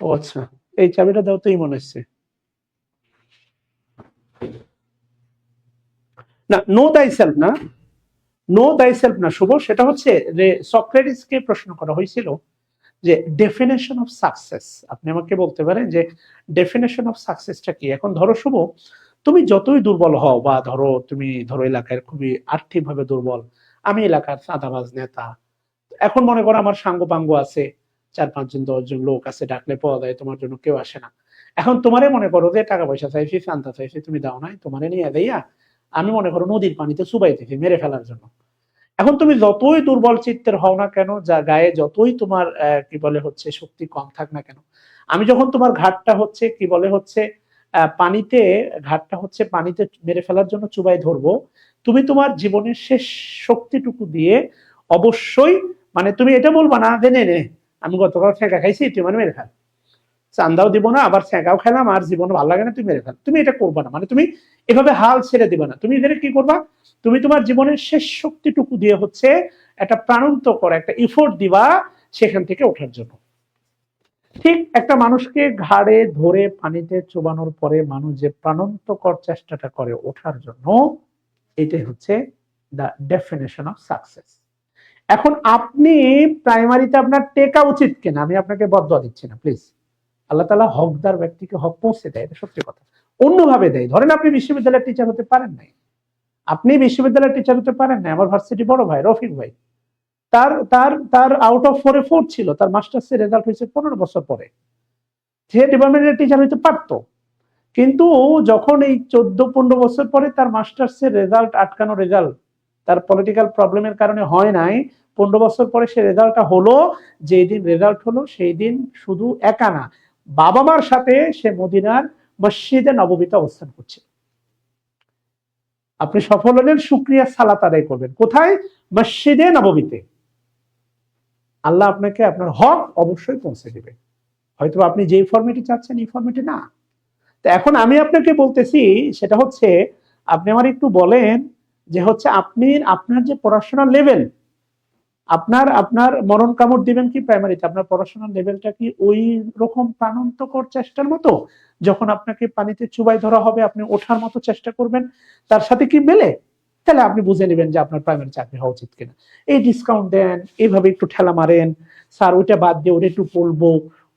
ও আচ্ছা, এই চাবিটা দাও তো, মনে হচ্ছে না, নো দাই সেলফ না, নো দাই সেলফ না শুভ, সেটা হচ্ছে যে সক্রেটিসকে প্রশ্ন করা হয়েছিল যে ডেফিনেশন অফ সাকসেস, আপনি আমাকে বলতে পারেন যে ডেফিনেশন অফ সাকসেসটা কি। এখন ধরো শুভ, তুমি যতই দুর্বল হও, বা ধরো এলাকার খুবই আর্থিকভাবে দুর্বল, আমি এলাকার চাঁদাবাজ নেতা, এখন মনে করো আমার সাঙ্গ পাঙ্গ আছে, 4-5 জন 10 জন লোক আছে, ডাকলে পাওয়া যায়, তোমার জন্য কেউ আসে না। এখন তোমারে মনে করো যে টাকা পয়সা চাইছি, শান্তা চাইছি, তুমি দাও নাই, তোমারে নিয়ে দেয়া আমি মনে করো নদীর পানিতে চুবাইতেছি মেরে ফেলার জন্য। এখন তুমি যতই দুর্বল চিত্তের হও না কেন, যা গায়ে যতই তোমার কি বলে হচ্ছে শক্তি কম থাক না কেন, আমি যখন তোমার ঘাটটা হচ্ছে কি বলে হচ্ছে পানিতে, ঘাটটা হচ্ছে পানিতে মেরে ফেলার জন্য চুবাই ধরবো, তুমি তোমার জীবনের শেষ শক্তিটুকু দিয়ে অবশ্যই, মানে তুমি এটা বলবা না যে নে আমি গতকাল ফেঁকা খাইছি, তুই মানে মেরে ফেল, চান্দাও দিব না, আবার ফেঁকাও খেলাম, আর জীবন ভালো লাগে না, তুই মেরে ফেল, তুমি এটা করবা না। মানে তুমি এভাবে হাল ছেড়ে দিবা না, তুমি এদের কি করবা, তুমি তোমার জীবনের শেষ শক্তিটুকু দিয়ে হচ্ছে একটা প্রাণান্ত করা, একটা ইফোর্ট দিবা সেখান থেকে ওঠার জন্য। ঠিক একটা মানুষকে ঘাড়ে ধরে পানিতে চুবানোর পরে মানুষ যে প্রাণান্তকর চেষ্টাটা করে ওঠার জন্য, এটাই হচ্ছে দ্য ডেফিনেশন অফ সাকসেস। এখন আপনি প্রাইমারিতে আপনার টেকা উচিত কিনা, আমি আপনাকে বদয়া দিচ্ছি না প্লিজ, আল্লাহ তাআলা হকদার ব্যক্তিকে হক পৌঁছে দেয়, এটা সত্যি কথা। অন্যভাবে দেয়, ধরেন আপনি বিশ্ববিদ্যালয়ের টিচার হতে পারেন নাই, আপনি বিশ্ববিদ্যালয়ের টিচার হতে পারেন নাই, আমার ভার্সিটি বড় ভাই রফিক ভাই, তার তার তার আউট অফ 4 ছিল, তার মাস্টার্সের রেজাল্ট হয়েছে 15 বছর পরে, সে ডিপার্টমেন্টের টিচার হইতে পারতো, কিন্তু যখন এই 14-15 বছর পরে তার মাস্টার্সের রেজাল্ট আটকানো রেজাল্ট, তার পলিটিক্যাল প্রবলেমের কারণে হয় নাই, 15 বছর পরে সে রেজাল্টটা হলো, যেই দিন রেজাল্ট হলো সেই দিন শুধু একা না, বাবা মার সাথে সে মদিনার মসজিদে নববীতে অবস্থান করছে। আপনি সফল হলেন, শুকরিয়া সালাত আদায় করবেন কোথায়, মসজিদে নববীতে। আল্লাহ আপনাকে আপনার হক অবশ্যই পৌঁছে দেবে, হয়তো আপনি যেই ফরম্যাটে চাচ্ছেন এই ফরম্যাটে না। তো এখন আমি আপনাকে বলতেছি সেটা হচ্ছে, আপনি আমার একটু বলেন যে হচ্ছে আপনি আপনার যে পড়াশোনার লেভেল, আপনার আপনার মরণ কামড় দিবেন কি প্রাইমারিতে, আপনার পড়াশোনার লেভেলটা কি ওই রকম প্রাণান্তকর চেষ্টার মতো, যখন আপনাকে পানিতে চুবাই ধরা হবে আপনি ওঠার মতো চেষ্টা করবেন, তার সাথে কি মেলে, তাহলে আপনি বুঝে নেবেন যে আপনার প্রাইমারি চাকরি হওয়া উচিত কিনা। এই ডিসকাউন্ট দেন, এইভাবে একটু ঠেলা মারেন, স্যার ওইটা বাদ দিয়ে ওটা একটু পড়বো,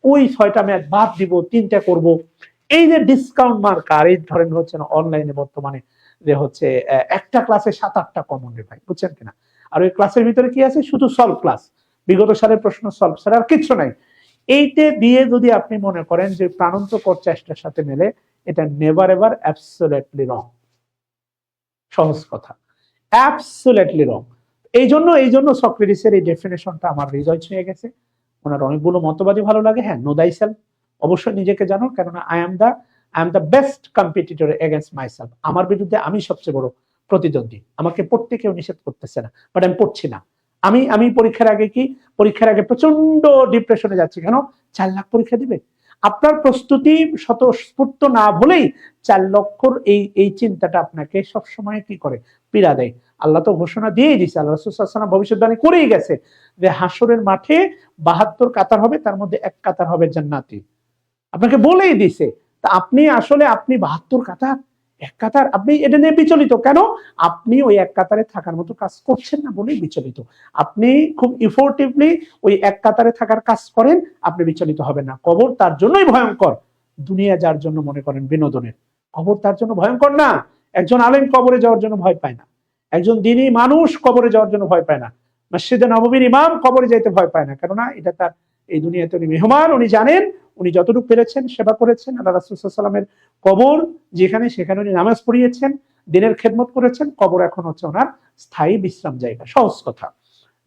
ওই 6টা ম্যাথ বাদ দিব 3টা করব, এই যে ডিসকাউন্ট মার্কার, এই ধরেন হচ্ছে না অনলাইনে বর্তমানে যে হচ্ছে একটা ক্লাসে 7-8টা কমন রে ভাই, বুঝছেন কিনা, আর ওই ক্লাসের ভিতরে কি আছে, শুধু সলভ ক্লাস, বিগত সালের প্রশ্ন সলভ ছাড়া আর কিচ্ছু নাই। এইটা দিয়ে যদি আপনি মনে করেন যে প্রাণান্তকর চেষ্টার সাথে মেলে, এটা নেভার এভার অ্যাবসলিউটলি রং, সহজ কথা, অ্যাবসলিউটলি রং। এই জন্য সক্রেটিসের এই ডেফিনেশনটা আমার হৃদয় ছুঁয়ে গেছে। ওনার অনেকগুলো মতবাদই ভালো লাগে। হ্যাঁ, নো দাই সেলফ, অবশ্যই নিজেকে জানো, কেননা I am the best competitor against myself, আমার বিরুদ্ধে আমি সবচেয়ে বড় প্রতিদ্বন্দ্বী, আমাকে পড়তে কেউ নিষেধ করতেছে না, বাট আমি পড়ছি না। আমি পরীক্ষার আগে প্রচন্ড ডিপ্রেশনে যাচ্ছি, কেন, 4 লাখ পরীক্ষা দিবে, আপনার প্রস্তুতি স্বতঃস্ফূর্ত না হলেই 4 লক্ষর এই চিন্তাটা আপনাকে সবসময় কি করে, পীড়া দেয়। আল্লাহ তো ঘোষণা দিয়েই দিয়েছে, আল্লাহ রাসূল সাল্লাল্লাহু আলাইহি ওয়াসাল্লাম ভবিষ্যদ্বাণী করেই গেছে যে হাসরের মাঠে 72 কাতার হবে, তার মধ্যে 1 কাতার হবে জান্নাতি, আপনাকে বলেই দিছে। তা আপনি 72 কাতার, 1 কাতার, আপনি এটা নিয়ে বিচলিত কেন, আপনি ওই 1 কাতারে থাকার মতো কাজ করছেন না বলেই বিচলিত। আপনি খুব ইফোর্টিভলি ওই 1 কাতারে থাকার কাজ করেন, আপনি বিচলিত হবেন না। কবর তার জন্যই ভয়ঙ্কর, দুনিয়া যার জন্য মনে করেন বিনোদনের, কবর তার জন্য ভয়ঙ্কর না। একজন আলেম কবরে যাওয়ার জন্য ভয় পায় না, একজন দ্বীনী মানুষ কবরে যাওয়ার জন্য ভয় পায় না, মসজিদে নববীর ইমাম কবরে যাইতে ভয় পায় না, কেননা এটা তার এই দুনিয়াতে উনি মেহমান, উনি জানেন উনি যতটুকু পেরেছেন সেবা করেছেন, আল্লাহ রাসূল সাল্লাল্লাহু আলাইহি ওয়াসাল্লামের কবর যেখানে, সেখানে উনি নামাজ পড়িয়েছেন, দিনের খেদমত করেছেন, কবর এখন হচ্ছে ওনার স্থায়ী বিশ্রাম জায়গা, সহজ কথা।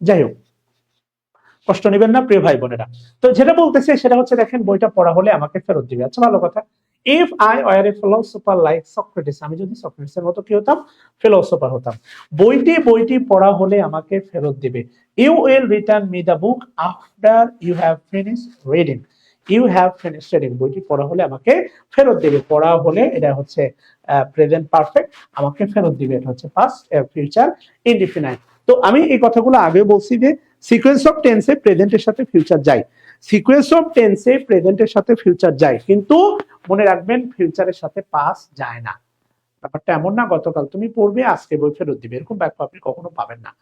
যাই হোক, কষ্ট নেবেন না প্রিয় ভাই বোনেরা। তো যেটা বলতেছে সেটা হচ্ছে দেখেন বইটা পড়া হলে আমাকে ফেরত দিবে। আচ্ছা ভালো কথা। If I were a philosopher like Socrates, আমি যদি সক্রেটিসের মতো কি হতাম, ফিলোসোফার হতাম, বইটি পড়া হলে আমাকে ফেরত দিবে। You will return me the book after you have finish reading. You have finish reading, বইটি পড়া হলে আমাকে ফেরত দিবে। পড়া হলে এটা হচ্ছে প্রেজেন্ট পারফেক্ট, আমাকে ফেরত দিবে, এটা হচ্ছে পাস্ট ফিউচার ইনডিফিনাইট। তো আমি এই কথাগুলো আগে বলছি যে সিকোয়েন্স অফ টেন্সে প্রেজেন্টের সাথে ফিউচার যায়, সিকোয়েন্স অফ টেন্সে প্রেজেন্টের সাথে ফিউচার যায়, কিন্তু মনে রাখবেন ফিউচারের সাথে পাস্ট যায় না। ব্যাপারটা এমন না গতকাল তুমি পড়বে আজকে বই ফেরত দিবে, এরকম বাক্য আপনি কখনো পাবেন না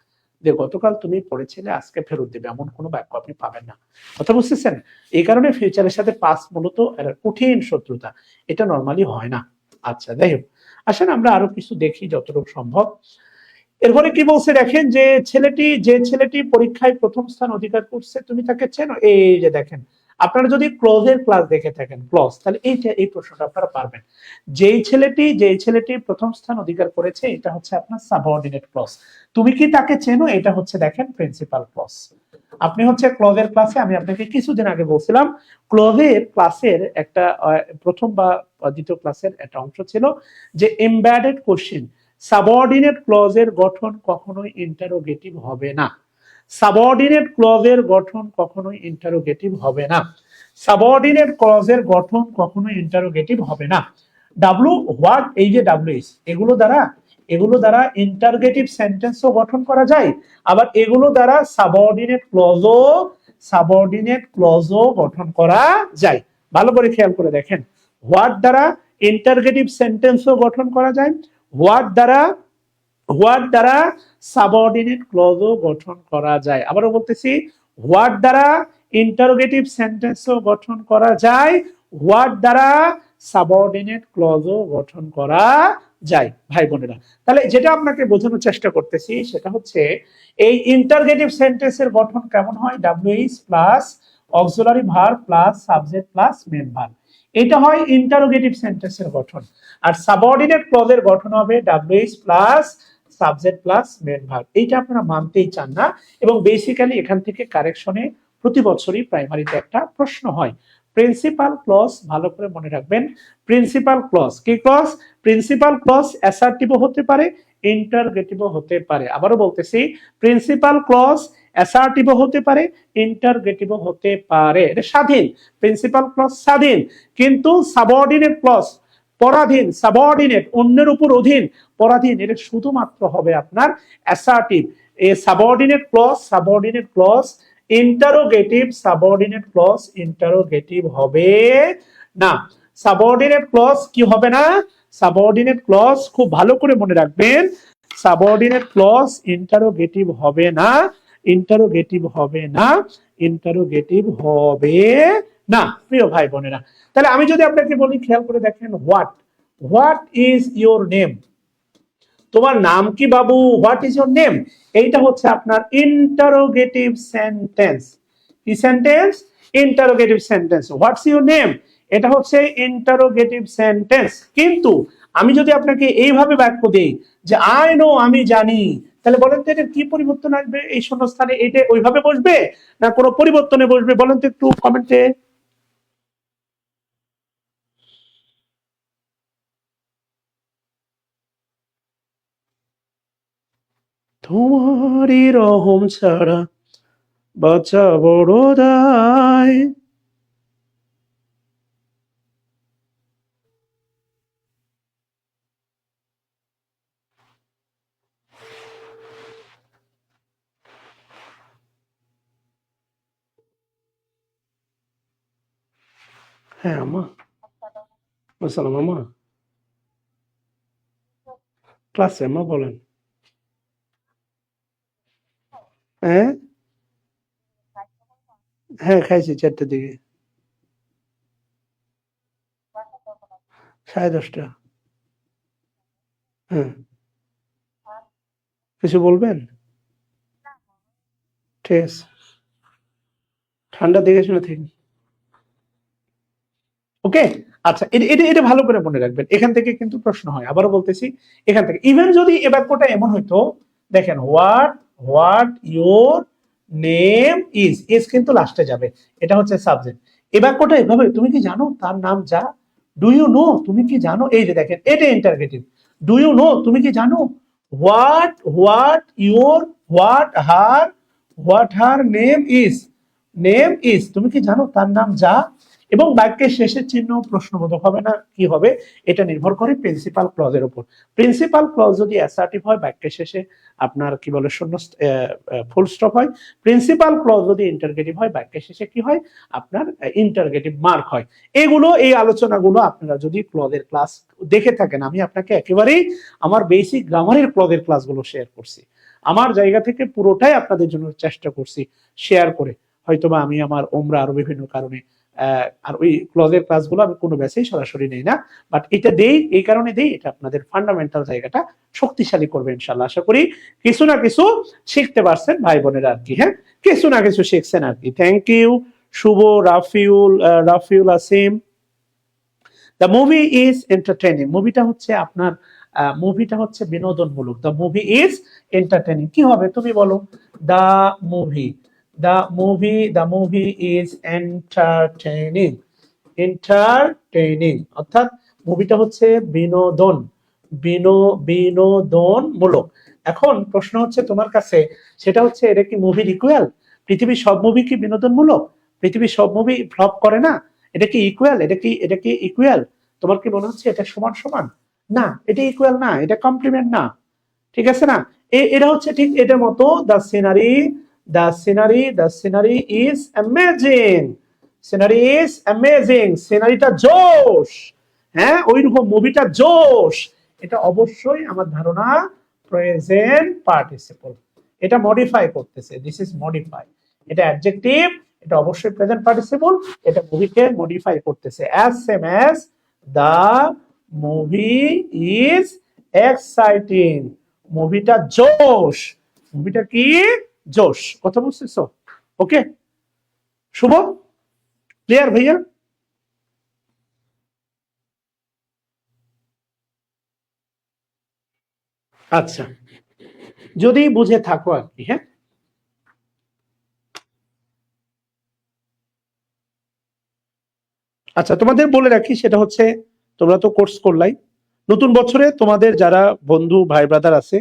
যে গতকাল তুমি পড়েছিলে আজকে ফেরত দিবে, এমন কোনো বাক্য আপনি পাবেন না। কথা বুঝতেছেন? এই কারণে ফিউচারের সাথে পাস্ট মূলত কঠিন শত্রুতা, এটা নর্মালি হয় না। আচ্ছা যাই হোক, আসেন আমরা আরো কিছু দেখি যতটুকু সম্ভব। এরপরে কি বলছে দেখেন, যে ছেলেটি পরীক্ষায় প্রথম স্থান অধিকার করছে তুমি তাকে চেনো। এই যে দেখেন, আপনারা যদি ক্লজের ক্লাস দেখে থাকেন ক্লজ, তাহলে এই প্রশ্নটা আপনারা পারবেন। যেই ছেলেটি প্রথম স্থান অধিকার করেছে, এটা হচ্ছে আপনার সাবঅর্ডিনেট ক্লজ। তুমি কি তাকে চেনো, এটা হচ্ছে দেখেন প্রিন্সিপাল ক্লজ। আপনি হচ্ছে ক্লজের ক্লাসে, আমি আপনাকে কিছুদিন আগে বলছিলাম ক্লজের ক্লাসের একটা প্রথম বা দ্বিতীয় ক্লাসের একটা অংশ ছিল যে এমবেডেড কোশ্চেন, সাবঅর্ডিনেট ক্লজের গঠন কখনোই ইন্টারোগেটিভ হবে না। সাবঅর্ডিনেট ক্লজের গঠন কখনোই ইন্টারোগেটিভ হবে না। সাবঅর্ডিনেট ক্লজের গঠন কখনোই ইন্টারোগেটিভ হবে না। ডাব্লু হোয়াট, এই যে ডাব্লিউ এগুলো দ্বারা ইন্টারোগেটিভ সেন্টেন্সও গঠন করা যায়, আবার এগুলো দ্বারা সাবঅর্ডিনেট ক্লজও গঠন করা যায়। ভালো করে খেয়াল করে দেখেন, হোয়াট দ্বারা ইন্টারোগেটিভ সেন্টেন্সও গঠন করা যায়, হোয়াট দ্বারা সাবঅর্ডিনেট ক্লজও গঠন করা যায়। আবারও বলতেছি, হোয়াট দ্বারা ইন্টারোগেটিভ সেন্টেন্সও গঠন করা যায়, হোয়াট দ্বারা সাবঅর্ডিনেট ক্লজও গঠন করা যায়। ভাই বোনেরা, তাহলে যেটা আপনাকে বোঝানোর চেষ্টা করতেছি সেটা হচ্ছে এই ইন্টারোগেটিভ সেন্টেন্সের গঠন কেমন হয়, WH plus auxiliary verb plus subject plus main verb, এটা হয় ইন্টারোগেটিভ সেন্টেন্সের গঠন। আর সাবঅর্ডিনেট ক্লজের গঠন হবে WH plus subject plus main verb. এইটা আপনারা মানতেই চান না, এবং বেসিক্যালি এখান থেকে কারেকশনে প্রতি বছরই প্রাইমারিতে একটা প্রশ্ন হয়। প্রিন্সিপাল ক্লজ ভালো করে মনে রাখবেন, প্রিন্সিপাল ক্লজ কি ক্লজ, প্রিন্সিপাল ক্লজ অ্যাসার্টিভও হতে পারে, ইন্টারগেটিভও হতে পারে। আবারও বলতেছি, প্রিন্সিপাল ক্লজ অ্যাসার্টিভও হতে পারে, ইন্টারগেটিভও হতে পারে, এটা স্বাধীন। প্রিন্সিপাল ক্লজ স্বাধীন, কিন্তু সাবঅর্ডিনেট ক্লজ পরাধীন, সাবঅর্ডিনেট অন্যের উপর অধীন, পরাধীন, এটা শুধুমাত্র হবে আপনার অ্যাসার্টিভ। এই subordinate clause interrogative, subordinate clause interrogative হবে না। সাবঅর্ডিনেট ক্লজ কি হবে না, সাবঅর্ডিনেট ক্লজ খুব ভালো করে মনে রাখবেন, সাবঅর্ডিনেট ক্লজ ইন্টারোগেটিভ হবে না, ইন্টারোগেটিভ হবে না, ইন্টারোগেটিভ হবে না প্রিয় ভাই বোনেরা। তাহলে আমি যদি আপনাকে বলি, খেয়াল করে দেখেন, হোয়াট ইজ ইওর নেম, তোমার নাম কি বাবু, হোয়াট ইজ ইওর নেম, এইটা হচ্ছে আপনার ইন্টারোগেটিভ সেন্টেন্স। কি sentence, interrogative sentence. What's your name, এটা হচ্ছে ইন্টারোগেটিভ সেন্টেন্স। কিন্তু আমি যদি আপনাকে এইভাবে বাক্য দেই যে আই নো, আমি জানি, তাহলে বলেন তো এটা কি পরিবর্তন আসবে, এই শূন্যস্থানে এটা ওইভাবে বসবে না কোনো পরিবর্তনে বসবে, বলেন তো একটু কমেন্টে। তোমারই রহম ছাড়া বাঁচা বড় দায়। হ্যাঁ আমা, আসসালাম আমা, ক্লাসে আমা বলেন। হ্যাঁ হ্যাঁ খাইছি 4টার দিকে, 10:30। হ্যাঁ, কিছু বলবেন? ঠিক আছে, ঠান্ডা দেখে শুনে থাকেন। ওকে, আচ্ছা এটা ভালো করে মনে রাখবেন, এখান থেকে কিন্তু প্রশ্ন হয়। আবারও বলতেছি, এখান থেকে ইভেন যদি এ বাক্যটা এমন হইতো, দেখেন what your name is, is কিন্তু লাস্টে যাবে, এটা হচ্ছে সাবজেক্ট। এই বাক্যটা এভাবে, তুমি কি জানো তার নাম যা, ডু ইউ নো, তুমি কি জানো, এই যে দেখেন এটা ইন্টারগেটিভ, ডু ইউ নো, তুমি কি জানো, what your, what her name is, name is, তুমি কি জানো তার নাম যা। এবং বাক্যের শেষের চিহ্ন প্রশ্নবোধক হবে না কি হবে, এটা নির্ভর করে প্রিন্সিপাল ক্লজের উপর। প্রিন্সিপাল ক্লজ যদি অ্যাসার্টিভ হয় বাক্যের শেষে আপনার কি বলে শূন্য ফুল স্টপ হয়, প্রিন্সিপাল ক্লজ যদি ইন্টারগেটিভ হয় বাক্যের শেষে কি হয়, আপনার ইন্টারগেটিভ মার্ক হয়। এগুলো এই আলোচনাগুলো আপনারা যদি ক্লজের ক্লাস দেখে থাকেন, আমি আপনাকে একেবারেই আমার বেসিক গ্রামারের ক্লজের ক্লাসগুলো শেয়ার করছি, আমার জায়গা থেকে পুরোটাই আপনাদের জন্য চেষ্টা করছি শেয়ার করে। হয়তোবা আমি আমার ওমরা আরো বিভিন্ন কারণে আর ওই ক্লজের ক্লাসগুলো আমি কোনো ব্যাচেই সরাসরি নেই না, বাট এটা দেই এই কারণে দেই, এটা আপনাদের ফান্ডামেন্টাল জায়গাটা শক্তিশালী করবে ইনশাল্লাহ। আশা করি কিছু না কিছু শিখতে পারছেন ভাই বোনেরা আর কি, হ্যাঁ কিছু না কিছু শিখছেন আর কি। Thank you Shubho, Rafiul Asim. The movie is entertaining, মুভিটা হচ্ছে আপনার মুভিটা হচ্ছে বিনোদনমূলক, দ্য মুভি ইজ এন্টারটেইনিং, কি হবে তুমি বলো, the movie, the movie is entertaining, entertaining অর্থাৎ মুভিটা হচ্ছে বিনোদন, বিনোদনমূলক। এখন প্রশ্ন হচ্ছে তোমার কাছে, সেটা হচ্ছে এটা কি মুভির ইকুয়াল, পৃথিবীর সব মুভি কি বিনোদনমূলক, পৃথিবীর সব মুভি ফ্লপ করে না, এটা কি ইকুয়াল, এটা কি ইকুয়াল, তোমার কি মনে হচ্ছে এটা সমান সমান, না এটা ইকুয়াল না, এটা কমপ্লিমেন্ট না, ঠিক আছে না। এটা হচ্ছে ঠিক এটার মতো, দ্য সিনারি ইজ অ্যামেজিং, সিনারিটা জোশ, হ্যাঁ ওইরকম মুভিটা জোশ, এটা অবশ্যই আমার ধারণা প্রেজেন্ট পার্টিসিপল, এটা মডিফাই করতেছে, দিস ইজ মডিফাই, এটা অ্যাডজেক্টিভ, এটা অবশ্যই প্রেজেন্ট পার্টিসিপল, এটা মুভিকে মডিফাই করতেছে। As same as the movie is exciting, মুভিটা জোশ, মুভিটা কি জোশ, কথা বুঝতেছো, ওকে শুভ, ক্লিয়ার ভাইয়া। আচ্ছা যদি বুঝে থাকো আর কি, হ্যাঁ আচ্ছা তোমাদের বলে রাখি, সেটা হচ্ছে তোমরা তো কোর্স করলাই, নতুন বছরে তোমাদের যারা বন্ধু ভাই ব্রাদার আছে,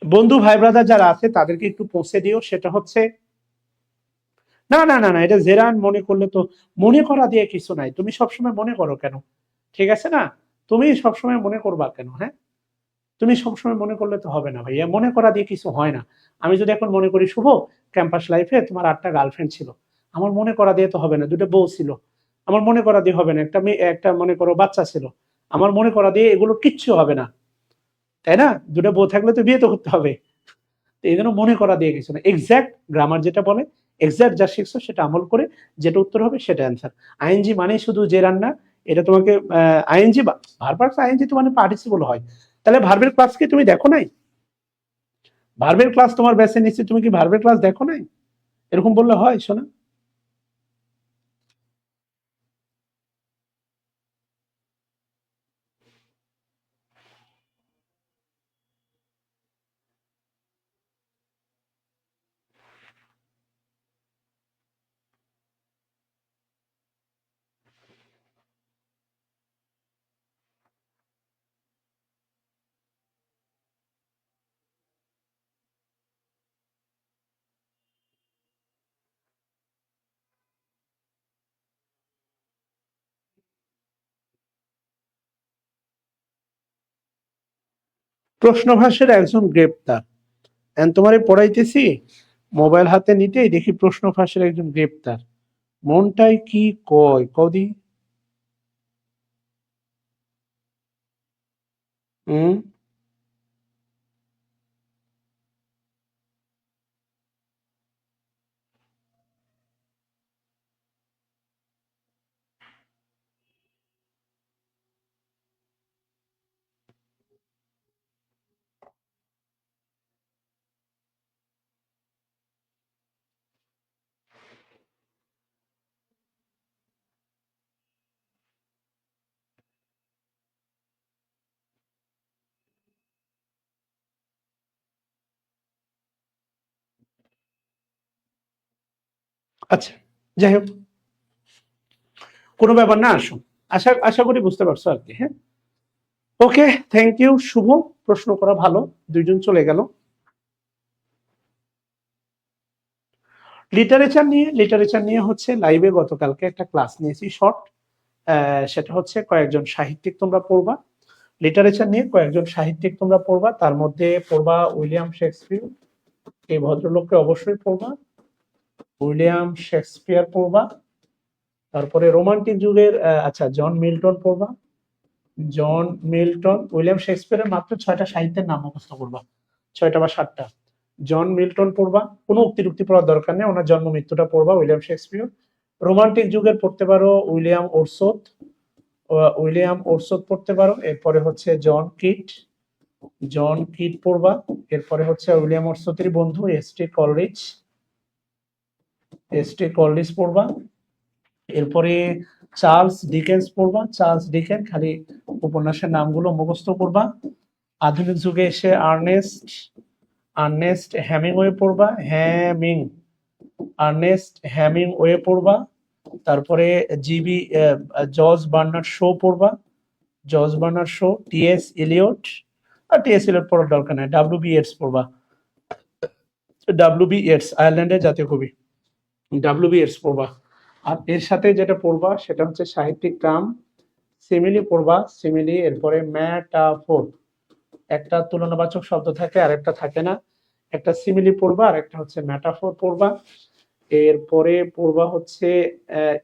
বন্ধু ভাই ব্রাদার যারা আছে তাদেরকে একটু পৌঁছে দিও, সেটা হচ্ছে না না না না, এটা জেরান মনে করলে তো, মনে করা দিয়ে কিছু নাই, তুমি সবসময় মনে করো কেন, ঠিক আছে না, তুমি সবসময় মনে করবা কেন, হ্যাঁ তুমি সবসময় মনে করলে তো হবে না ভাইয়া, মনে করা দিয়ে কিছু হয় না। আমি যদি এখন মনে করি শুভ ক্যাম্পাস লাইফে তোমার 8টা গার্লফ্রেন্ড ছিল, আমার মনে করা দিয়ে তো হবে না, দুটো বউ ছিল, আমার মনে করা দিয়ে হবে না, একটা মেয়ে একটা মনে করো বাচ্চা ছিল, আমার মনে করা দিয়ে এগুলো কিচ্ছু হবে না, তাই না, দুটো বউ থাকলে তো বিয়ে তো করতে হবে। তো এই জন্য মনে করা দিয়ে কিছু না, এক্সাক্ট গ্রামার যেটা বলে, এক্সাক্ট যা শিখছো সেটা আমল করে যেটা উত্তর হবে সেটা অ্যান্সার। আইএনজি মানে শুধু যে রান্না, এটা তোমাকে আইএনজি বা ভার্ব আইএনজি তো মানে পার্টিসিপল হয়, তাহলে ভার্বের ক্লাস কি তুমি দেখো নাই, ভার্বের ক্লাস তোমার ব্যাচে নিশ্চয়ই, তুমি কি ভার্বের ক্লাস দেখো নাই, এরকম বললে হয় শোনা। প্রশ্নভাসের একজন গ্রেপ্তার, তোমারে পড়াইতেছি, মোবাইল হাতে নিতেই দেখি প্রশ্ন ফাঁসের একজন গ্রেপ্তার, মনটাই কি কয় কদি, হুম আচ্ছা, যাই হোক, কোনো ব্যাপার না, আসো। আশা আশা করি বুঝতে পারছো আর কি। হ্যাঁ, ওকে, থ্যাংক ইউ শুভ, প্রশ্ন করা ভালো, দুইজন চলে গেল। লিটারেচার নিয়ে হচ্ছে লাইভে গতকালকে একটা ক্লাস নিয়েছি শর্ট, সেটা হচ্ছে কয়েকজন সাহিত্যিক তোমরা পড়বা, লিটারেচার নিয়ে কয়েকজন সাহিত্যিক তোমরা পড়বা, তার মধ্যে পড়বা উইলিয়াম শেক্সপিয়ার, এই ভদ্রলোককে অবশ্যই পড়বা, উইলিয়াম শেক্সপিয়ার পড়বা, তারপরে রোমান্টিক যুগের আচ্ছা জন মিল্টন পড়বা, জন মিল্টন, উইলিয়াম শেক্সপিয়ারের মাত্র 6টা সাহিত্যের নাম মুখস্থ করবা, 6টা বা 7টা। জন মিল্টন পড়বা, কোনো উক্তি পড়ার দরকার নেই, ওনার জন্ম মৃত্যুটা পড়বা, উইলিয়াম শেক্সপিয়ার। রোমান্টিক যুগের পড়তে পারো উইলিয়াম ওরসোথ পড়তে পারো, এরপরে হচ্ছে জন কিট পড়বা, এরপরে হচ্ছে উইলিয়াম ওরসোথের বন্ধু এস টি কলরিজ পড়বা, এরপরে চার্লস ডিকেন্স পড়বা, চার্লস ডিকেন, খালি উপন্যাসের নামগুলো মুখস্থ করবা। আধুনিক যুগে এসে আর্নেস্ট হ্যামিংওয়ে পড়বা, আর্নেস্ট হ্যামিংওয়ে পড়বা, তারপরে জর্জ বার্নার্ড শো পড়বা, টিএস এলিয়ট, আর টিএস এলিয়ট পড়ার দরকার নাই, ডাব্লিউ বি ইয়েটস পড়বা, ডাব্লিউ বি ইয়েটস আয়ারল্যান্ডের জাতীয় কবি, ডাব্লিউ বি ইয়েটস পড়বা। আর এর সাথে যেটা পড়বা সেটা হচ্ছে সাহিত্যিক টার্ম, সিমিলি পড়বা, সিমিলি, এরপরে ম্যাটাফোর, একটা তুলনাবাচক শব্দ থাকে আর একটা থাকে না, একটা সিমিলি পড়বা আর একটা হচ্ছে ম্যাটাফোর পড়বা। এরপরে পড়বা হচ্ছে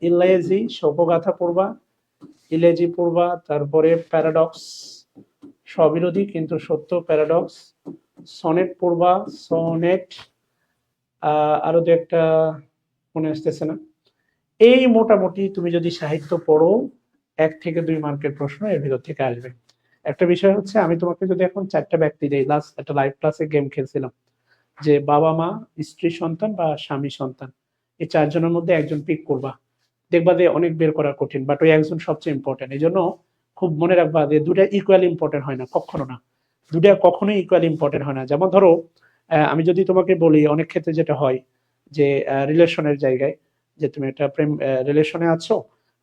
ইলেজি, শোকগাথা পড়বা, ইলেজি পড়বা, তারপরে প্যারাডক্স, স্ববিরোধী কিন্তু সত্য, প্যারাডক্স, সনেট পড়বা, সনেট, আরো দু একটা মনে আসতেছে না। এই মোটামুটি তুমি যদি সাহিত্য পড়ো 1 থেকে 2 মার্কের প্রশ্ন এর ভিতর থেকে আসবে। একটা বিষয় হচ্ছে, আমি তোমাকে যদি এখন 4টা ব্যক্তি দেই, লাস্ট একটা লাইভ ক্লাসে গেম খেলছিলাম, যে বাবা মা, স্ত্রী সন্তান বা স্বামী সন্তান, এই 4 জনের মধ্যে একজন পিক করবা, দেখবা যে অনেক বের করা কঠিন, বাট ওই একজন সবচেয়ে ইম্পর্টেন্ট। এই জন্য খুব মনে রাখবা যে দুটা ইকুয়াল ইম্পর্টেন্ট হয় না, কখনো না, দুটা কখনোই ইকুয়াল ইম্পর্টেন্ট হয় না। যেমন ধরো আমি যদি তোমাকে বলি, অনেক ক্ষেত্রে যেটা হয় যে রিলেশনের জায়গায়, যে তুমি একটা প্রেম রিলেশনে আছো,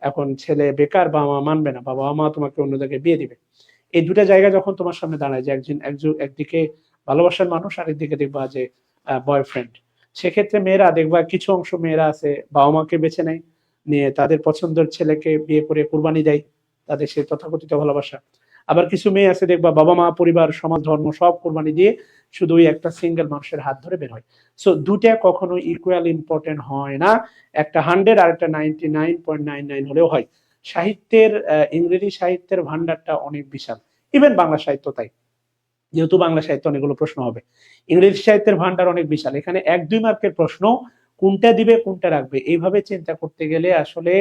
এখন ছেলে বেকার, বাবা মা মানবে না, বাবা মা তোমাকে অন্য জায়গায় বিয়ে দিবে, এই দুটা জায়গা যখন তোমার সামনে দাঁড়ায়, যে একদিকে ভালোবাসার মানুষ, আরেকদিকে দেখবা যে বয়ফ্রেন্ড, সেক্ষেত্রে মেয়েরা দেখবা, কিছু অংশ মেয়েরা আছে বাবা মাকে বেছে নেয়, নিয়ে তাদের পছন্দের ছেলেকে বিয়ে করে কুরবানি দেয়, তাদের সেই তথাকথিত ভালোবাসা। আবার কিছু মেয়ে আছে দেখবা, বাবা মা, পরিবার, সমাজ, ধর্ম সব কুরবানি দিয়ে শুধু ওই একটা সিঙ্গেল মানুষের হাত ধরে বের হয়। সো দুটা কখনো ইকুয়াল ইম্পর্টেন্ট হয় না, একটা 100 আর একটা 99.99 হলেও হয়। সাহিত্যের ইংরেজি সাহিত্যের ভান্ডারটা অনেক বিশাল, ইভেন বাংলা সাহিত্য তাই, যেহেতু বাংলা সাহিত্য অনেকগুলো প্রশ্ন হবে, ইংরেজি সাহিত্যের ভান্ডার অনেক বিশাল, এখানে 1-2 মার্কের প্রশ্ন কোনটা দিবে কোনটা রাখবে এইভাবে চিন্তা করতে গেলে আসলে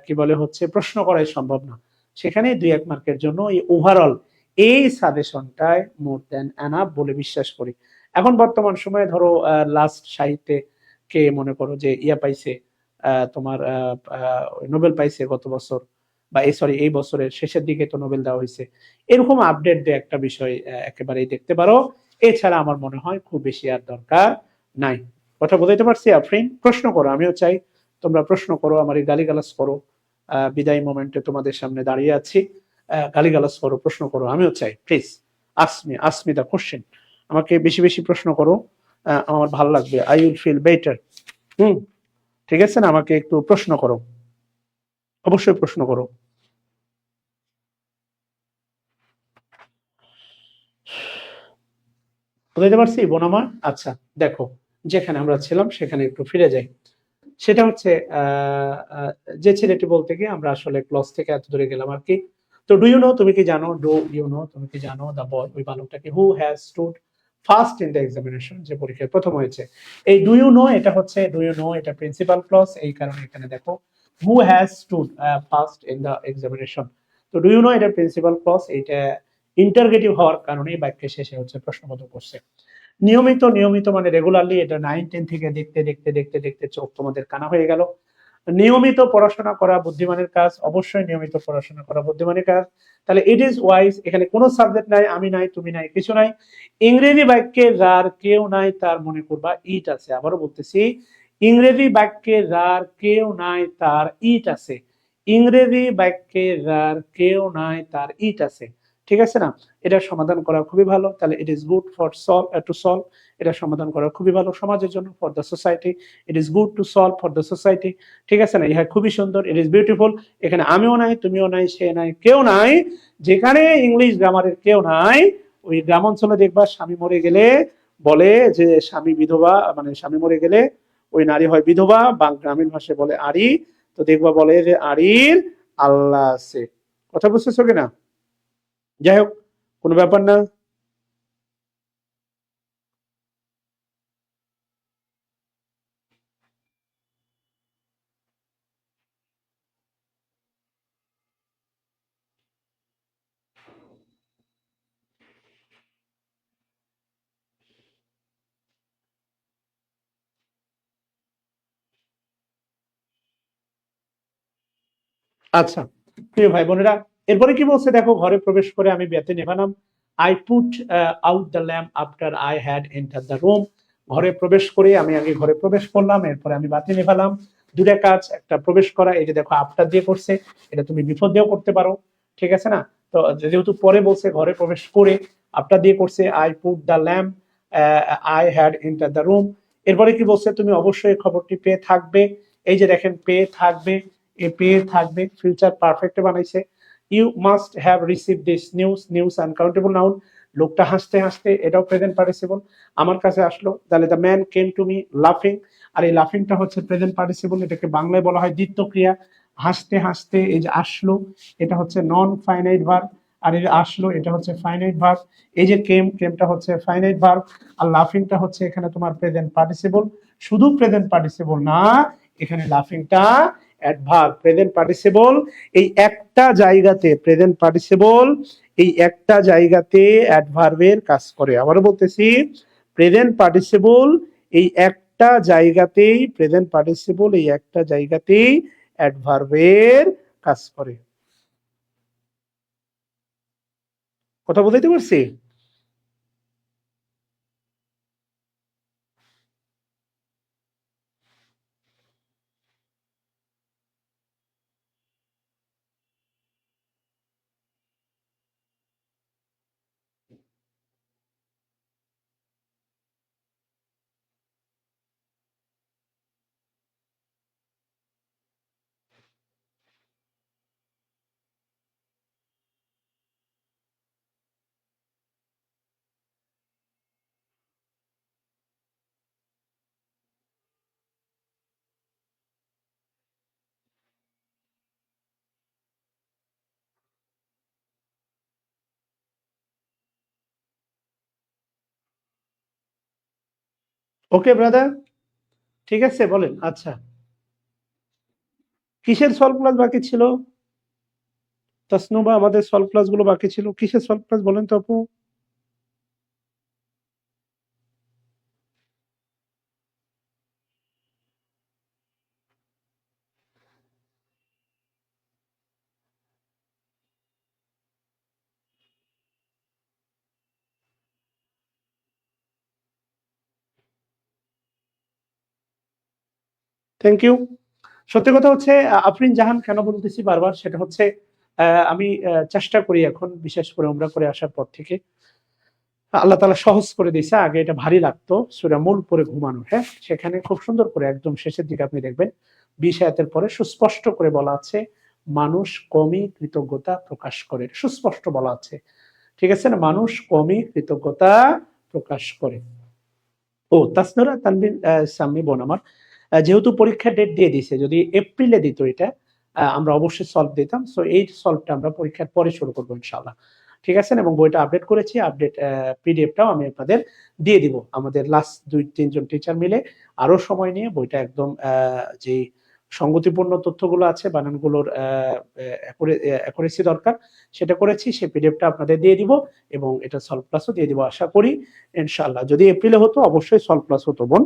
কি বলে হচ্ছে প্রশ্ন করাই সম্ভব না, সেখানে 2-1 মার্কের জন্য এই ওভারঅল এই সাজেশনটাই মোর দ্যান এনাফ বলে বিশ্বাস করি। এখন বর্তমান সময়ে ধরো লাস্ট সাহিত্যে কে মনে করো যে ইয়া পাইছে, তোমার নোবেল পাইছে গত বছর, বা এই বছরের শেষের দিকে তো নোবেল দেওয়া হয়েছে, এরকম আপডেট দিয়ে একটা বিষয় একেবারেই দেখতে পারো, এছাড়া আমার মনে হয় খুব বেশি আর দরকার নাই। কথা বুঝাইতে পারছি আফরিন? প্রশ্ন করো, আমিও চাই তোমরা প্রশ্ন করো, আমার এই গালিগালাজ করো, বিদায় মোমেন্টে তোমাদের সামনে দাঁড়িয়ে আছি, গালিগালাজ করো, প্রশ্ন করো, আমিও চাই, please ask me the question, আমাকে বেশি বেশি প্রশ্ন করো, আমার ভালো লাগবে, আই উইল ফিল বেটার। ঠিক আছে না, আমাকে একটু প্রশ্ন করো, অবশ্যই প্রশ্ন করো। বুঝতে পারছি বোন আমার? আচ্ছা, দেখো, যেখানে আমরা ছিলাম সেখানে একটু ফিরে যাই। সেটা হচ্ছে যে ছেলেটি বলতে গিয়ে আমরা আসলে ক্লস থেকে এত দূরে গেলাম আর কি। তো তুমি কি জানো দ্য বয়, ওই বালকটাকে, who has stood first in the examination, যে পরীক্ষায় প্রথম হয়েছে। এই এটা হচ্ছে এটা প্রিন্সিপাল ক্লজ, এই কারণে এখানে দেখো হু has stood first in the examination. তো এটা প্রিন্সিপাল ক্লজ, এটা ইন্টারগেটিভ হওয়ার কারণে বাক্যের শেষে হচ্ছে প্রশ্নবোধক করছে। নিয়মিত মানে রেগুলারলি, এটা 9-10 থেকে দেখতে দেখতে দেখতে দেখতে চোখ তোমাদের কানা হয়ে গেল। নিয়মিত পড়াশোনা করা বুদ্ধিমানের কাজ, অবশ্যই নিয়মিত পড়াশোনা করা বুদ্ধিমানের কাজ। তাহলে ইট ইজ ওয়াইজ, এখানে কোনো সাবজেক্ট নাই, আমি নাই, তুমি নাই, কিছু নাই। ইংরেজি বাক্যে যার কেউ নাই তার মনে করবা ইট আছে। আবারও বলতেছি, ইংরেজি বাক্যে রার কেউ নাই তার ইট আছে। ইংরেজি বাক্যে রার কেউ নাই তার ইট আছে। ঠিক আছে না? এটা সমাধান করা খুবই ভালো। তাহলে it is good for to solve. এটা সমাধান করা খুবই ভালো সমাজের জন্য, for the society. It is good to solve for the society. ঠিক আছে না? ইহা খুবই সুন্দর। It is beautiful. এখানে আমিও নাই, তুমিও নাই, সে নাই, কেউ নাই। যেখানে ইংলিশ গ্রামারের কেউ নাই, ওই গ্রাম অঞ্চলে দেখবা স্বামী মরে গেলে বলে যে স্বামী বিধবা, মানে স্বামী মরে গেলে ওই নারী হয় বিধবা, বা গ্রামীণ ভাষায় বলে আড়ি। তো দেখবা বলে যে আড়ির আল্লাহ আছে। কথা বুঝতেছো কিনা? যাই হোক, কোনো ব্যাপার না। আচ্ছা, প্রিয় ভাই বোনেরা, এরপরে কি বলছে দেখো, ঘরে প্রবেশ করে আমি বেতে নেভালাম। I put out the lamp after I had enter the room. ঘরে প্রবেশ করে আমি আগে ঘরে প্রবেশ করলাম, এরপরে আমি বাতি নেভালাম। দুটা কাজ, একটা প্রবেশ করা, এই যে দেখো আফটার দিয়ে করছে, এটা তুমি বিফোর দিয়েও করতে পারো। ঠিক আছে না? তো যেহেতু পরে বলছে ঘরে প্রবেশ করে, আফটার দিয়ে করছে, I put the lamp I had enter the room. এরপরে কি বলছে, তুমি অবশ্যই খবরটি পেয়ে থাকবে। এই যে দেখেন, পেয়ে থাকবে, এ পেয়ে থাকবে, ফিউচার পারফেক্টে বানাইছে। You must have receive this news, news uncountable noun. লোকটা হাসতে হাসতে, এটাও প্রেজেন্ট পার্টিসিপল, আমার কাছে আসলো। তাহলে the man came to me লাফিং। আর এই লাফিংটা হচ্ছে প্রেজেন্ট পার্টিসিপল, এটাকে বাংলায় বলা হয় দ্বিত্ব ক্রিয়া। হাসতে হাসতে, এই যে আসলো, এটা হচ্ছে নন ফাইনাইট ভার্ব। আর এই যে আসলো, এটা হচ্ছে ফাইনাইট ভার্ব। এই যে কেম, কেমটা হচ্ছে ফাইনাইট ভার্ব। আর লাফিংটা হচ্ছে এখানে তোমার প্রেজেন্ট পার্টিসিপল। শুধু প্রেজেন্ট পার্টিসিপল না, এখানে লাফিংটা অ্যাডভার্ব। প্রেজেন্ট পার্টিসিপল এই একটা জায়গাতে, প্রেজেন্ট পার্টিসিপল এই একটা জায়গাতে অ্যাডভার্বের কাজ করে। আবারও বলতেছি, প্রেজেন্ট পার্টিসিপল এই একটা জায়গাতেই, প্রেজেন্ট পার্টিসিপল এই একটা জায়গাতেই অ্যাডভার্বের কাজ করে। কথা বুঝাইতে পারছি? ওকে ব্রাদার, ঠিক আছে, বলেন। আচ্ছা, কিসের সলভ ক্লাস বাকি ছিল? তাসনুবা, আমাদের সলভ ক্লাস গুলো বাকি ছিল, কিসের সলভ ক্লাস বলেন তো আপু? Thank you. সত্যি কথা হচ্ছে, আফরিন জাহান কেন বলতেছি বারবার, সেটা হচ্ছে আমি চেষ্টা করি এখন, বিশেষ করে উমরা করে আসার পর থেকে আল্লাহ তাআলা সহজ করে দিয়েছে। আগে এটা ভারী লাগতো, সূরা মূল পরে ঘুমানো। হ্যাঁ, সেখানে খুব সুন্দর করে একদম শেষের দিকে আপনি দেখবেন 20 আয়াতের পরে সুস্পষ্ট করে বলা আছে, মানুষ কমই কৃতজ্ঞতা প্রকাশ করে। সুস্পষ্ট বলা আছে, ঠিক আছে না? মানুষ কমই কৃতজ্ঞতা প্রকাশ করে। ও তাসনুরা তানবিন সাম্মি বোন আমার, যেহেতু পরীক্ষার ডেট দিয়ে দিছে, যদি এপ্রিলে দিত এটা আমরা অবশ্যই সলভ দিতাম। সো এই সলভটা আমরা পরীক্ষার পরে শুরু করবো ইনশাআল্লাহ। ঠিক আছে? এবং বইটা আপডেট করেছি, আপডেট পিডিএফটাও আমি আপনাদের দিয়ে দিব। আমাদের লাস্ট 2-3 জন টিচার মিলে আরো সময় নিয়ে বইটা একদম যে সঙ্গতিপূর্ণ তথ্যগুলো আছে, বানানগুলোর অ্যাকুরেসি দরকার, সেটা করেছি। সেই পিডিএফটা আপনাদের দিয়ে দিব এবং এটা সলভ ক্লাসও দিয়ে দিব আশা করি ইনশাআল্লাহ। যদি এপ্রিলে হতো অবশ্যই সলভ ক্লাস হতো বোন।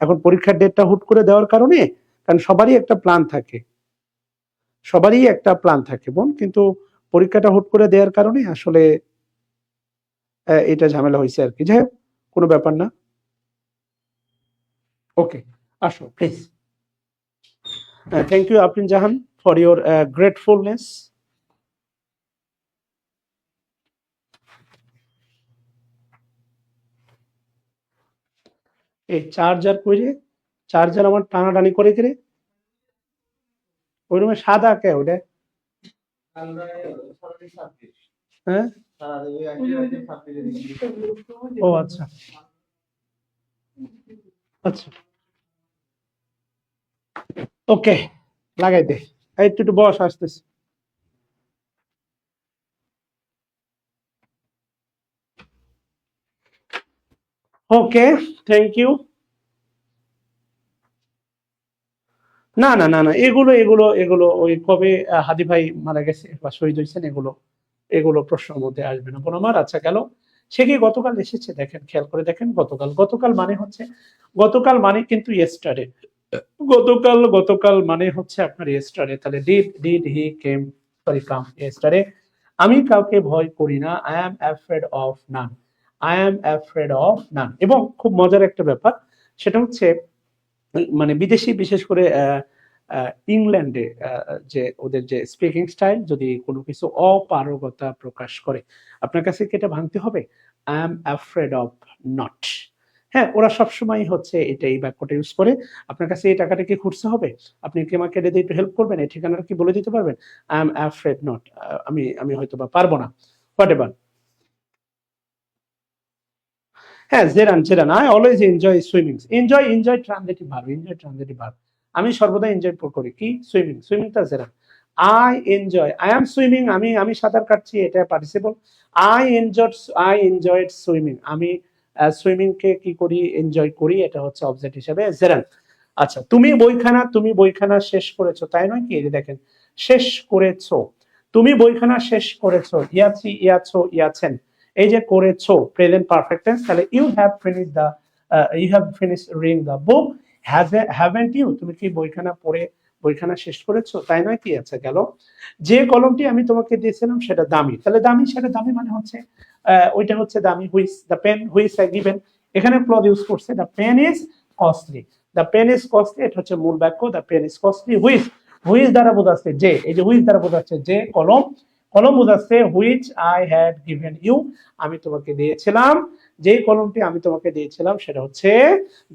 এখন পরীক্ষার ডেটটা হুট করে দেওয়ার কারণে, কারণ সবারই একটা প্ল্যান থাকে, সবারই একটা প্ল্যান থাকে বোন, কিন্তু পরীক্ষাটা হুট করে দেওয়ার কারণে আসলে এটা ঝামেলা হয়েছে আর কি। যাই হোক, কোনো ব্যাপার না। ওকে, আসো please. Thank you Afrin Jahan for your gratefulness. এই চার্জার কই রে? চার্জার আমার টানাটানি করে কে রে? ওই রুমে সাদা কে ওটা? হ্যাঁ, ও আচ্ছা আচ্ছা, ওকে, লাগাই দে। এই একটু একটু বস, আসতেছে। ওকে, থ্যাংক ইউ। না না না না, এগুলো এগুলো এগুলো ওই কবে হাদি ভাই মারা গেছে বা শহীদ হয়েছেন, এগুলো এগুলো প্রশ্নের মধ্যে আসবে না কোনো আমার। আচ্ছা গেল, সে কি গতকাল এসেছে? দেখেন, খেয়াল করে দেখেন, গতকাল, গতকাল মানে হচ্ছে, গতকাল মানে কিন্তু ইয়েস্টারডে, গতকাল, গতকাল মানে হচ্ছে আপনার ইয়েস্টারডে। তাহলে did he came, sorry come yesterday. আমি কাউকে ভয় করি না, I am afraid of none, I am afraid of none. এবং খুব মজার একটা ব্যাপার, সেটা হচ্ছে মানে বিদেশি, বিশেষ করে ইংল্যান্ডে যে ওদের যে স্পিকিং স্টাইল, যদি কোনো কিছু অপারগতা প্রকাশ করে, আপনার কাছে কি এটা ভাঙতে হবে? I am afraid of not. হ্যাঁ, ওরা সবসময় হচ্ছে এটা, এই বাক্যটা ইউজ করে। আপনার কাছে এই টাকাটা কি খুঁজতে হবে? আপনি কি আমাকে এটা দিয়ে একটু হেল্প করবেন? এই ঠিকানাটা কি বলে দিতে পারবেন? আই এম অ্যাফ্রেড নট, আমি আমি হয়তো বা পারবো না, হোয়াট এভার। হ্যাঁ, gerund, gerund, I always enjoy swimming. Enjoy, enjoy transitive verb, enjoy transitive verb. আমি সর্বদা এনজয় করি কি? সুইমিং, সুইমিংটা gerund. I enjoy, I am swimming, আমি আমি সাঁতার কাটছি, এটা পার্টিসিপল। আই এনজয়েড সুইমিং, আমি সুইমিং কে কি করি? এনজয় করি, এটা হচ্ছে অবজেক্ট হিসেবে জেরান। আচ্ছা, তুমি বইখানা শেষ করেছো, তাই নয় কি? এই যে দেখেন, শেষ করেছো, তুমি বইখানা শেষ করেছো, ইয়াছি, ইয়াছো, ইয়াছেন। এই যে করেছো, প্রেজেন্ট পারফেক্ট টেন্স, তাহলে you have finish the, you have finish reading the book, haven't you, তুমি কি বইখানা পড়ে বইখানা শেষ করেছো, তাই নয় কি? আচ্ছা গেল, যে কলমটি আমি তোমাকে দিয়েছিলাম সেটা দামি, তাহলে দামি, সেটা দামি মানে হচ্ছে ওইটা হচ্ছে দামি। Which the pen, which I given, এখানে ক্লজ ইউজ করছে, the pen is costly, the pen is costly, এটা হচ্ছে মূল বাক্য, the pen is costly. Which, which দ্বারা বোঝাচ্ছে যে, এই যে হুইচ দ্বারা বোঝাচ্ছে যে কলম, কলম বোঝাচ্ছে which I had given you, আমি তোমাকে দিয়েছিলাম, যে কলমটি আমি তোমাকে দিয়েছিলাম সেটা হচ্ছে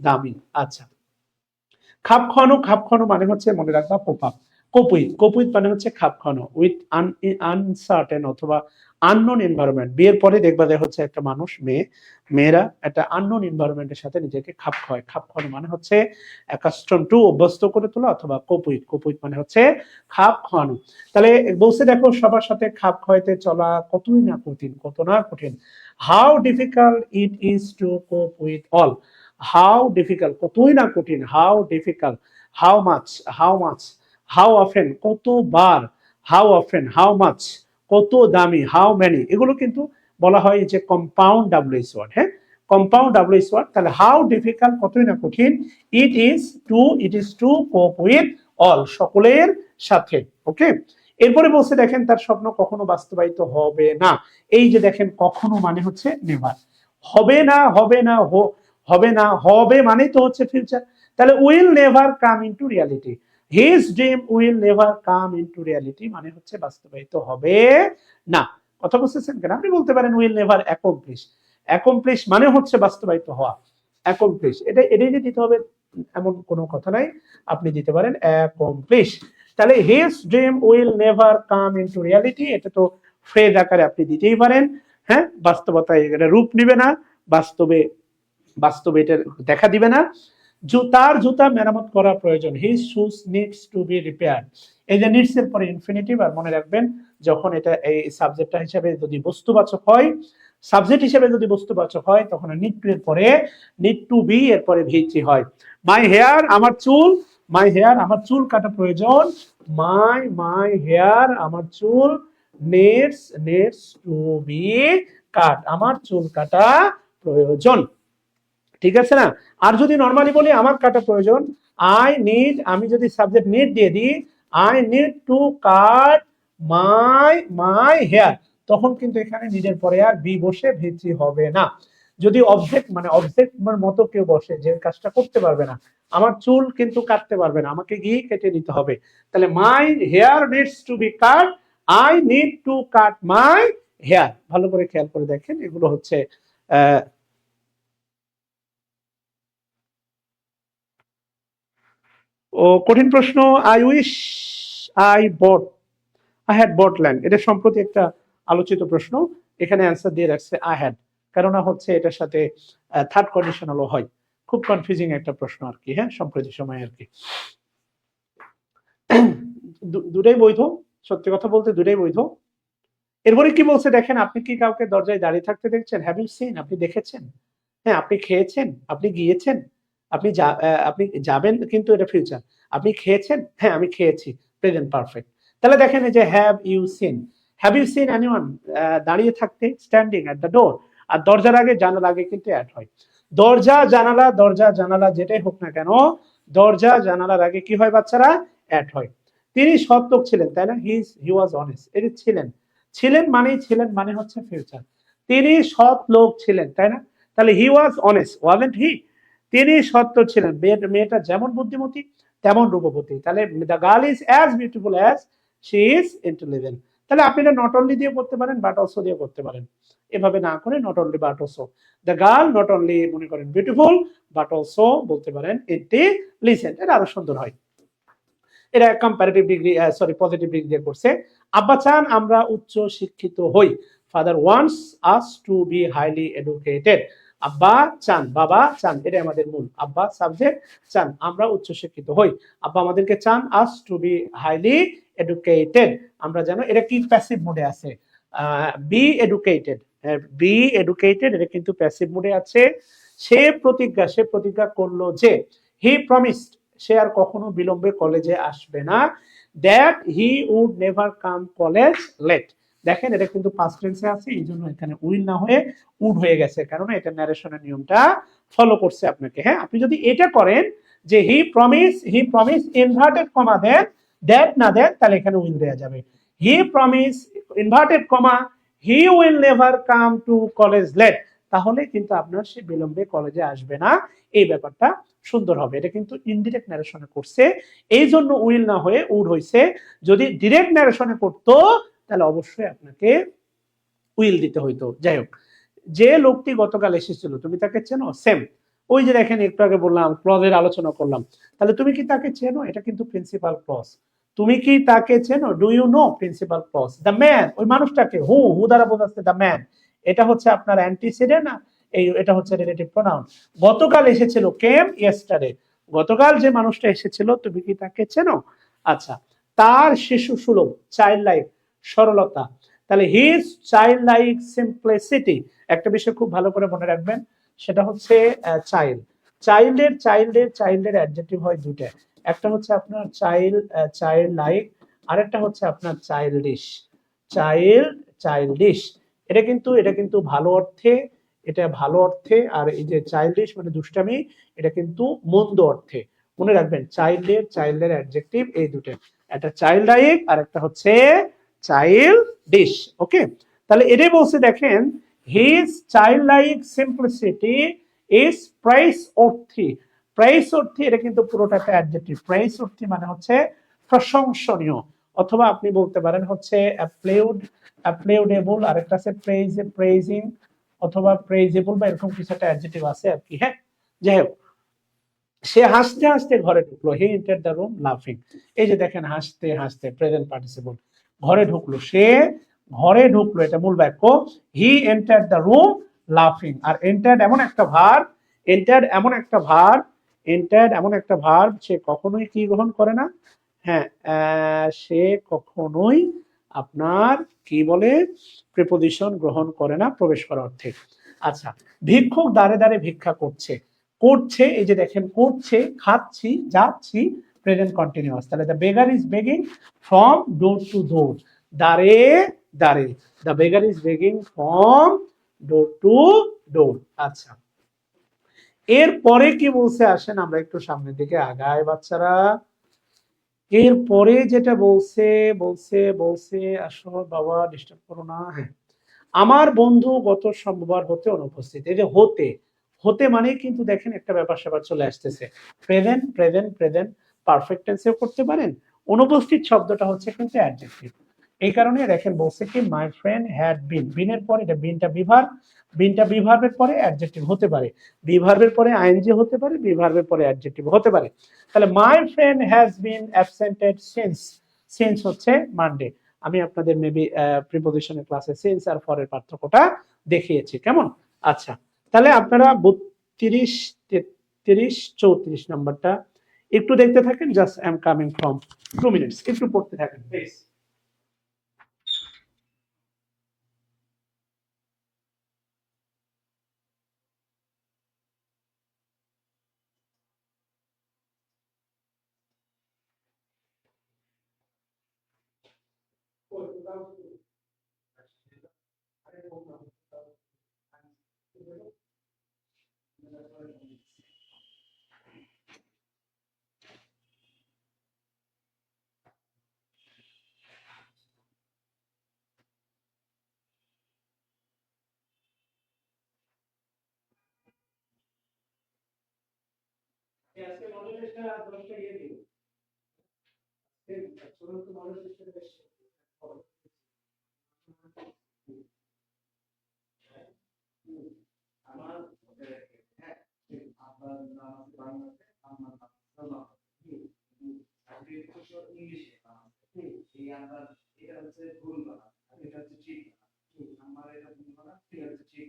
দামি। আচ্ছা, খাপ খাওয়ানো, খাপ খাওয়ানো মানে হচ্ছে, মনে রাখবা, পোপাপ। কপুইত, কপুইত মানে হচ্ছে খাপ খাওয়ানো উইথ আনসার্টেন অথবা আননোন এনভায়রনমেন্ট। বিয়ের পরে দেখবা যে হচ্ছে একটা মানুষ, মেয়েরা একটা আননোন এনভায়রনমেন্টের সাথে নিজেকে খাপ খাওয়ায়। খাপ খাওয়ানো মানে হচ্ছে অ্যাকাস্টম টু, অভ্যস্ত করে তোলা, অথবা কপুইত, কপুইত মানে হচ্ছে খাপ খাওয়ানো। তাহলে বলছে দেখো, সবার সাথে খাপ খাওয়াইতে চলা কতই না কঠিন, কত না কঠিন। How difficult it is two কোপ উইথ অল, হাউ ডিফিকাল্ট, কতই না কঠিন, how difficult, how much, how much, how often, কতবার, হাউ অফেন, হাউ মাচ, কত দামি, হাউ মেনি, এগুলো কিন্তু বলা হয় যে কম্পাউন্ড ডাব্লিউএস ওয়ার্ড। হ্যাঁ, কম্পাউন্ড ডাব্লিউএস ওয়ার্ড। তাহলে হাউ ডিফিকাল্ট, কতই না কঠিন, ইট ইজ টু কোপ উইথ অল, সকলের সাথে। ওকে, এরপরে বলছে দেখেন, তার স্বপ্ন কখনো বাস্তবায়িত হবে না। এই যে দেখেন, কখনো মানে হচ্ছে নেভার, হবে না, হবে না, হবে না, হবে মানে তো হচ্ছে ফিউচার। তাহলে will never come into reality, his dream will never come into reality মানে হচ্ছে বাস্তবায়িত হবে না। কথা বুঝতেছেন কেন? আপনি বলতে পারেন উইল নেভার অ্যাকমপ্লিশ, অ্যাকমপ্লিশ মানে হচ্ছে বাস্তবায়িত হওয়া, অ্যাকমপ্লিশ, এটাই যে দিতে হবে এমন কোনো কথা নাই, আপনি দিতে পারেন অ্যাকমপ্লিশ। তাহলে his dream will never come into reality, এটা তো ফ্রেজ আকারে আপনি দিতেই পারেন। হ্যাঁ, বাস্তবতায় এটা রূপ নিবে না, বাস্তবে, বাস্তবে এটা দেখা দিবে না। তার জুতা মেরামত করা প্রয়োজন, his shoes needs to be repair. এই যে নিডস এর পরে ইনফিনিটিভ, আর মনে রাখবেন যখন এটা এই সাবজেক্টটা হিসেবে যদি বস্তুবাচক হয়, সাবজেক্ট হিসেবে যদি বস্তুবাচক হয়, তখন নিড টু এর পরে নিড টু বি এর পরে ভিত্তি হয়। মাই হেয়ার, আমার চুল, মাই হেয়ার, আমার চুল কাটা প্রয়োজন, মাই হেয়ার, আমার চুল, নিডস টু বি কাট, আমার চুল কাটা প্রয়োজন। ঠিক আছে না? আর যদি নরমালি বলি আমার কাটা প্রয়োজন, আই নিড, আমি যদি সাবজেক্ট নিড দিয়ে দিই, I need to cut my hair, তখন কিন্তু এখানে নিডের পরে আর বি বসে ভিত্তি হবে না। যদি অবজেক্ট মানে অবজেক্ট মতো কেউ বসে যে কাজটা করতে পারবে না, আমার চুল কিন্তু কাটতে পারবে না, আমাকে গিয়ে কেটে দিতে হবে, তাহলে my hair needs to be cut, I need to cut my hair. ভালো করে খেয়াল করে দেখেন, এগুলো হচ্ছে ও কঠিন প্রশ্ন। I wish I bought I had bought land, এটা সম্প্রতি একটা আলোচিত প্রশ্ন, এখানে অ্যান্সার দিয়ে রাখছে আই হ্যাড, কেননা হচ্ছে এটার সাথে থার্ড কন্ডিশনালও হয়, খুব কনফিউজিং একটা প্রশ্ন আর কি, হ্যাঁ সম্প্রতি সময় আর কি। দুটাই বৈধ, সত্যি কথা বলতে দুটাই বৈধ। এরপরে কি বলছে দেখেন, আপনি কি কাউকে দরজায় দাঁড়িয়ে থাকতে দেখছেন? হ্যাভ ইউ সিন, আপনি দেখেছেন? হ্যাঁ, আপনি খেয়েছেন, আপনি গিয়েছেন, আপনি যাবেন, কিন্তু এটা ফিউচার। আপনি খেয়েছেন? হ্যাঁ আমি খেয়েছি, প্রেজেন্ট পারফেক্ট। তাহলে দেখেন এই যে হ্যাভ ইউ সিন এনিওয়ান, দাঁড়িয়ে থাকতে, স্ট্যান্ডিং অ্যাট দ্য ডোর, আর দরজার আগে জানালা আগে কিন্তু অ্যাড হয়। দরজা জানালা যেটাই হোক না কেন, দরজা জানালার আগে কি হয় বাচ্চারা? অ্যাড হয়। তিনি সৎ লোক ছিলেন, তাই না? হি ওয়াজ অনেস্ট, এটি ছিলেন মানে হচ্ছে ফিউচার। তিনি সৎ লোক ছিলেন, তাই না? তাহলে হি ওয়াজ অনেস্ট, ওয়াজন্ট হি? তিনি সত্য ছিলেন, মেয়েটা যেমন বুদ্ধিমতী তেমন রূপবতী, তাহলে the girl is as beautiful as she is intelligent. তাহলে আপনি এটা নট অনলি দিয়ে করতে পারেন, বাট অলসো দিয়ে করতে পারেন, এভাবে না করে not only but also. The girl not only মনে করেন বিউটিফুল, বাট অলসো বলতে পারেন ইন্টেলিজেন্ট, এটা আরো সুন্দর হয়। এটা কম্পারেটিভ ডিগ্রি পজিটিভ ডিগ্রি দিয়ে করছে। আব্বা চান আমরা উচ্চ শিক্ষিত হই, father wants us to be highly educated. আব্বা চান, বাবা চান, এটা আমাদের মূল। আব্বা সাবজেক্ট, চান আমরা উচ্চ শিক্ষিত হই, আব্বা আমাদেরকে চান us to be highly educated, আমরা যেন, এটা কি প্যাসিভ মোডে আছে, বি এডুকেটেড, এটা কিন্তু প্যাসিভ মোডে আছে। সে প্রতিজ্ঞা করলো যে, হি প্রমিসড, সে আর কখনো বিলম্বে কলেজে আসবে না, that he would never come college late. দেখেন এটা কিন্তু পাস্ট টেন্সে আছে, এই জন্য এখানে উইল না হয়ে উড হয়ে গেছে, কারণ এটা ন্যারেশনের নিয়মটা ফলো করছে আপনাকে। হ্যাঁ, আপনি যদি এটা করেন যে he promise inverted comma then, that না দেন, তাহলে এখানে উইল দেয়া যাবে। He promise inverted comma he will never come to college late, তাহলে কিন্তু আপনার সে বিলম্বে কলেজে আসবে না, এই ব্যাপারটা সুন্দর হবে। এটা কিন্তু ইনডিরেক্ট ন্যারেশনে করছে, এই জন্য উইল না হয়ে উড হয়েছে। যদি ডিরেক্ট ন্যারেশনে করতো তাহলে অবশ্যই আপনাকে উইল দিতে হইতো। যাই হোক, যে লোকটি গতকাল এসেছিল তুমি তাকে চেনো? সেম, ওই যে দেখেন একটু আগে বললাম, ক্লজের আলোচনা করলাম, তাহলে তুমি কি তাকে চেনো? এটা কিন্তু প্রিন্সিপাল ক্লজ। তুমি কি তাকে চেনো? Do you know, principal clause. The man, ওই মানুষটাকে, হু দ্বারা বোঝাচ্ছে দ্য ম্যান, এটা হচ্ছে আপনার অ্যান্টিসিডেন্ট, এটা হচ্ছে রিলেটিভ প্রোনাউন। গতকাল এসেছিল, কেম ইয়েস্টারডে, গতকাল যে মানুষটা এসেছিল তুমি কি তাকে চেনো? আচ্ছা, তার শিশু সুলভ, চাইল্ড লাইক, সরলতা, তাহলে হিজ চাইল্ড লাইক সিম্পলিসিটি। একটা বিষয় খুব ভালো করে মনে রাখবেন, সেটা হচ্ছে চাইল্ডের অ্যাডজেক্টিভ হয় দুটো, একটা হচ্ছে আপনার চাইল্ড লাইক, আরেকটা হচ্ছে আপনার চাইল্ডিশ। এটা কিন্তু ভালো অর্থে, এটা ভালো অর্থে, আর এই যে চাইল্ডিশ মানে দুষ্টামি, এটা কিন্তু মন্দ অর্থে। মনে রাখবেন চাইল্ডের অ্যাডজেক্টিভ এই দুটো, একটা চাইল্ড লাইক আর একটা হচ্ছে চাইল্ডিশ। ওকে, তাহলে এটাই বলছে দেখেন, his childlike simplicity is praiseworthy, এটা কিন্তু পুরোটা একটা অ্যাডজেক্টিভ। প্রাইস অর্থী মানে হচ্ছে প্রশংসনীয়, অথবা আপনি বলতে পারেন হচ্ছে অ্যাপ্লেউডেবল, আরেকটা আছে প্রেইজিং অথবা প্রেইজেবল, বা এরকম কিছু একটা অ্যাডজেক্টিভ আছে আর কি। হ্যাঁ, যাই হোক, সে হাসতে হাসতে ঘরে ঢুকলো, হি এন্টার দ্য রুম লাফিং। এই যে দেখেন হাসতে হাসতে, প্রেজেন্ট পার্টিসিপল, ঘরে ঢুকলো, সে ঘরে ঢুকলো, এটা মূল বাক্য। হি এন্টার দ্য রুম লাফিং, আর এন্টার্ড এমন একটা ভার্ব, সে কখনোই কি গ্রহণ করে না? হ্যাঁ, সে কখনোই আপনার কি বলে, প্রিপোজিশন গ্রহণ করে না প্রবেশ করার অর্থে। আচ্ছা, ভিক্ষুক দ্বারে দ্বারে ভিক্ষা করছে, এই যে দেখেন করছে, খাচ্ছি, যাচ্ছি, প্রেজেন্ট কন্টিনিউয়াস। তাহলে the beggar is begging from door to door, দ্বারে দ্বারে, the beggar is begging from door to door. আচ্ছা, এরপরে কি বলছে আসেন আমরা একটু সামনের দিকে আগাই বাচ্চারা। এরপরে যেটা বলছে আসো বাবা, ডিস্টার্ব করো না। হ্যাঁ, আমার বন্ধু গত সোমবার হতে অনুপস্থিত। এই যে হতে, হতে মানে কিন্তু দেখেন একটা ব্যাপার স্যাপার চলে আসতেছে। প্রেজেন্ট প্রেজেন্ট প্রেজেন্ট পারফেক্ট টেন্সেও করতে পারেন। অনুপস্থিত শব্দটা হচ্ছে কিন্তু অ্যাডজেক্টিভ। এই কারণে দেখেন বলছে কি মাই ফ্রেন্ড হ্যাড বিন, বিনের পরে এটা বিনটা বিভার, বিনটা বিভার্বের পরে অ্যাডজেক্টিভ হতে পারে, বিভার্বের পরে আইএনজি হতে পারে, বিভার্বের পরে অ্যাডজেক্টিভ হতে পারে। তাহলে my friend has been অ্যাবসেন্টেড since, since হচ্ছে মানডে। আমি আপনাদের মেবি প্রিপোজিশনের ক্লাসে সিন্স আর ফরের পার্থক্যটা দেখিয়েছি, কেমন? আচ্ছা, তাহলে আপনারা 32, 33, 34 নাম্বারটা একটু দেখতে থাকেন। Just I am coming from 2 minutes, একটু পড়তে থাকেন প্লিজ। আজকে মডেলেশন 10টা দিয়ে দিন। চলুন তো মডেলেশন বেশ আমার হ্যাঁ আপনার নাম বাংলাতে আমার নাম ইংলিশে এই আমার এটা হচ্ছে ভুল বানান, এটা হচ্ছে ঠিক বানান, আমার এটা ভুল বানান, এটা হচ্ছে ঠিক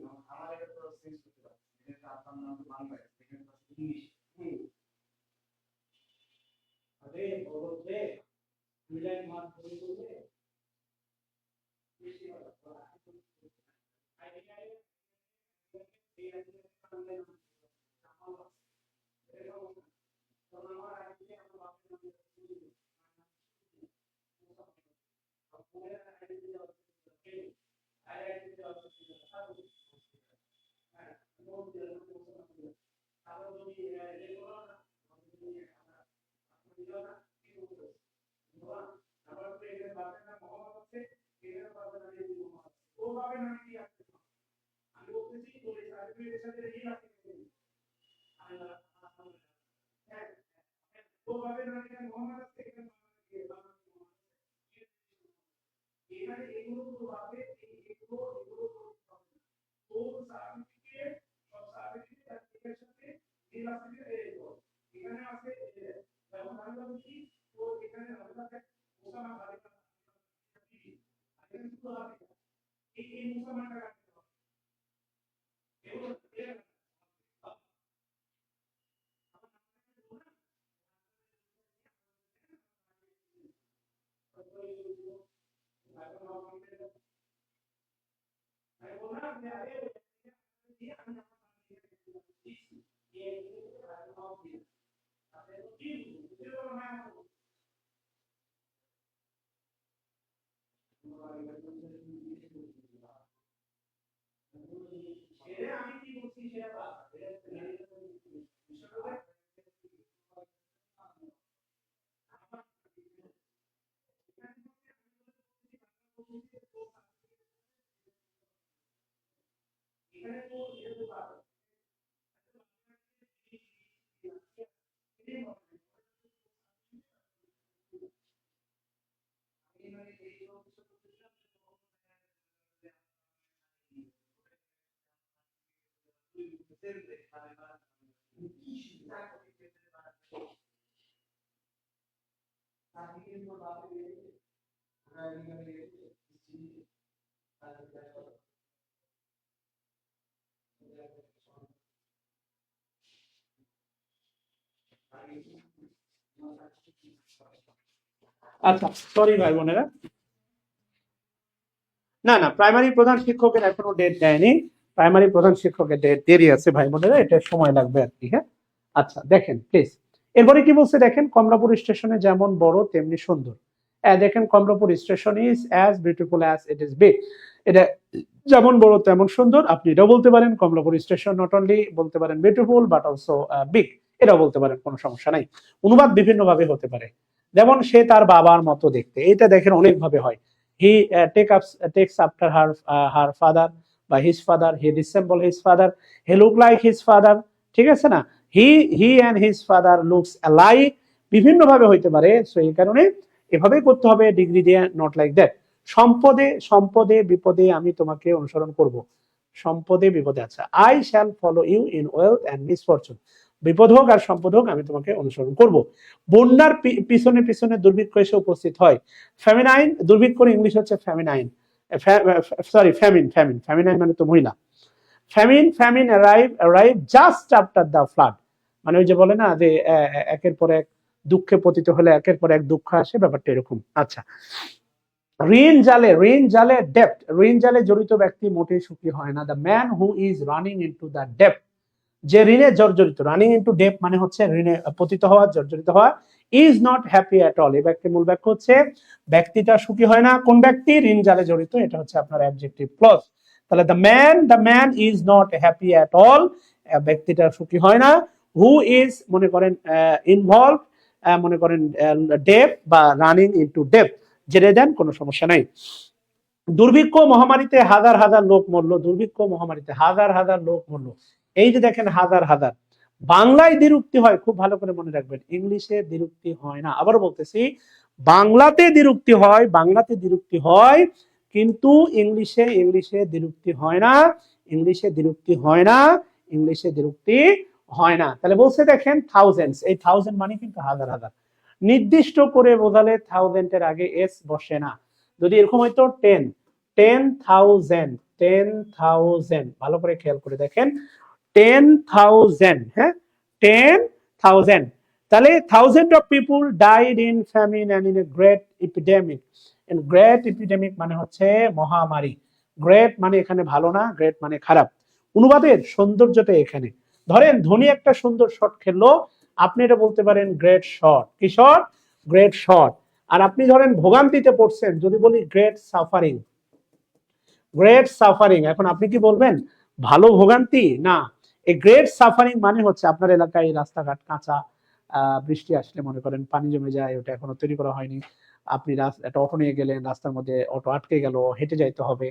বানান, আমার এটা তো চেঞ্জ করতে পারছি, এটা আপনার নাম বাংলায়, এটা হচ্ছে ইংলিশ। আরে বলতে দুই লাইন মার ধরে বলতে বেশি হবে আইডিয়া এই আইডিয়া সামনে আমার তো আমার আইডিয়া আমার বাপের নামে আমি কি বলছি সেটা আচ্ছা, সরি ভাই বোনেরা, না না প্রাইমারি প্রধান শিক্ষকের এখনো ডেট দেয়নি, প্রাইমারি প্রধান শিক্ষকের ডেট দেরি আছে ভাই বোনেরা, এটা সময় লাগবে আর কি। হ্যাঁ, আচ্ছা দেখেন প্লিজ, এরপরে কি বলছে দেখেন, কমলাপুর স্টেশনে যেমন বড় তেমনি সুন্দর। দেখেন Kamalapur station is as beautiful as it is big, এটা যেমন বড় তেমন সুন্দর। আপনি এটাও বলতে পারেন কমলাপুর স্টেশন নট অনলি বলতে পারেন বিউটিফুল বাট অলসো বিগ, এটাও বলতে পারেন, কোনো সমস্যা নাই। অনুবাদ বিভিন্ন ভাবে হতে পারে, যেমন সে তার বাবার মতো দেখতে, এটা দেখেন অনেক ভাবে হয়। হি takes after her father বা his father, he resemble his father, he look like his father, ঠিক আছে না? he and his father looks alike, বিভিন্ন ভাবে হইতে পারে। সো এই কারণে এভাবেই করতে হবে, ডিগ্রি দিয়ে, নট লাইক দ্যাট। সম্পদে সম্পদে বিপদে আমি তোমাকে অনুসরণ করব। সম্পদে বিপদে, আচ্ছা, I shall follow you in wealth and misfortune, বিপদ হোক আর সম্পদ হোক আমি তোমাকে অনুসরণ করব। বন্যার পিছনে পিছনে দুর্ভিক্ষ এসে উপস্থিত হয়। ফেমিনাইন, দুর্ভিক্ষর ইংলিশ হচ্ছে ফেমিনাইন, সরি ফ্যামিন, ফেমিনাইন মানে তো মহিলা। Famine arrive just after the flood, মানে ওই যে বলে না যে একের পর এক দুঃখে পতিত হলে একের পর এক দুঃখ আসে, ব্যাপারটা এরকম। আচ্ছা, ঋণ জালে ডেপ্ট, ঋণ জালে জড়িত ব্যক্তি মোটেই সুখী হয় না। The man who is running into the ডেপ্ট, যে ঋণে জর্জরিত, রানিং ইনটু ডেপ্ট মানে হচ্ছে ঋণে পতিত হওয়া, জর্জরিত হওয়া, is not happy at all, এই ব্যক্তির মূল বাক্য হচ্ছে ব্যক্তিটা সুখী হয় না। কোন ব্যক্তি? ঋণ জালে জড়িত, এটা হচ্ছে আপনার অ্যাডজেক্টিভ ক্লজ। তাহলে the man is not happy at all, ব্যক্তিটা সুখী হয় না। হু ইজ মনে করেন ইনভলভ, মনে করেন ডেপ বা রানিং ইনটু ডেপ, জেনে দেন, কোনো সমস্যা নাই। দুর্ভিক্ষ মহামারীতে হাজার হাজার লোক মরলো, দুর্ভিক্ষ মহামারীতে হাজার হাজার লোক মরলো, এই যে দেখেন হাজার হাজার। বাংলায় দ্বিরুক্তি হয়, খুব ভালো করে মনে রাখবেন, ইংলিশে দ্বিরুক্তি হয় না। আবার বলতেছি, বাংলাতে দ্বিরুক্তি হয়, বাংলাতে দ্বিরুক্তি হয়, কিন্তু ইংলিশে দ্বিরুক্তি হয় না, ইংলিশে দ্বিরুক্তি হয় না, ইংলিশে দ্বিরুক্তি হয় না। তাহলে বলছে দেখেন থাউজেন্ডস, এই থাউজেন্ড মানে কিন্তু হাজার হাজার। নির্দিষ্ট করে বোঝালে থাউজেন্ডের আগে এস বসে না। যদি এরকম হয়তো 10,000, ভালো করে খেয়াল করে দেখেন, 10,000, হ্যাঁ 10,000, তাহলে thousand of people died in famine and in a great epidemic. Great epidemic মানে হচ্ছে মহামারী। গ্রেট মানে এখানে ভালো না, গ্রেট মানে খারাপ। অনুবাদের সৌন্দর্যটা এখানে, ধরেন ধোনি একটা সুন্দর শট খেললো, আপনি এটা বলতে পারেন গ্রেট শট। কি শট? Great shot. আর আপনি ধরেন ভোগান্তিতে পড়ছেন, যদি বলি গ্রেট সাফারিং, গ্রেট সাফারিং, এখন আপনি কি বলবেন ভালো ভোগান্তি? না, এই গ্রেট সাফারিং মানে হচ্ছে আপনার এলাকায় রাস্তাঘাট কাঁচা, বৃষ্টি আসলে মনে করেন পানি জমে যায়, ওটা এখনো তৈরি করা হয়নি, আপনি একটা অটো নিয়ে গেলেন, রাস্তার মধ্যে অটো আটকে গেল, হেঁটে যাইতে হবে,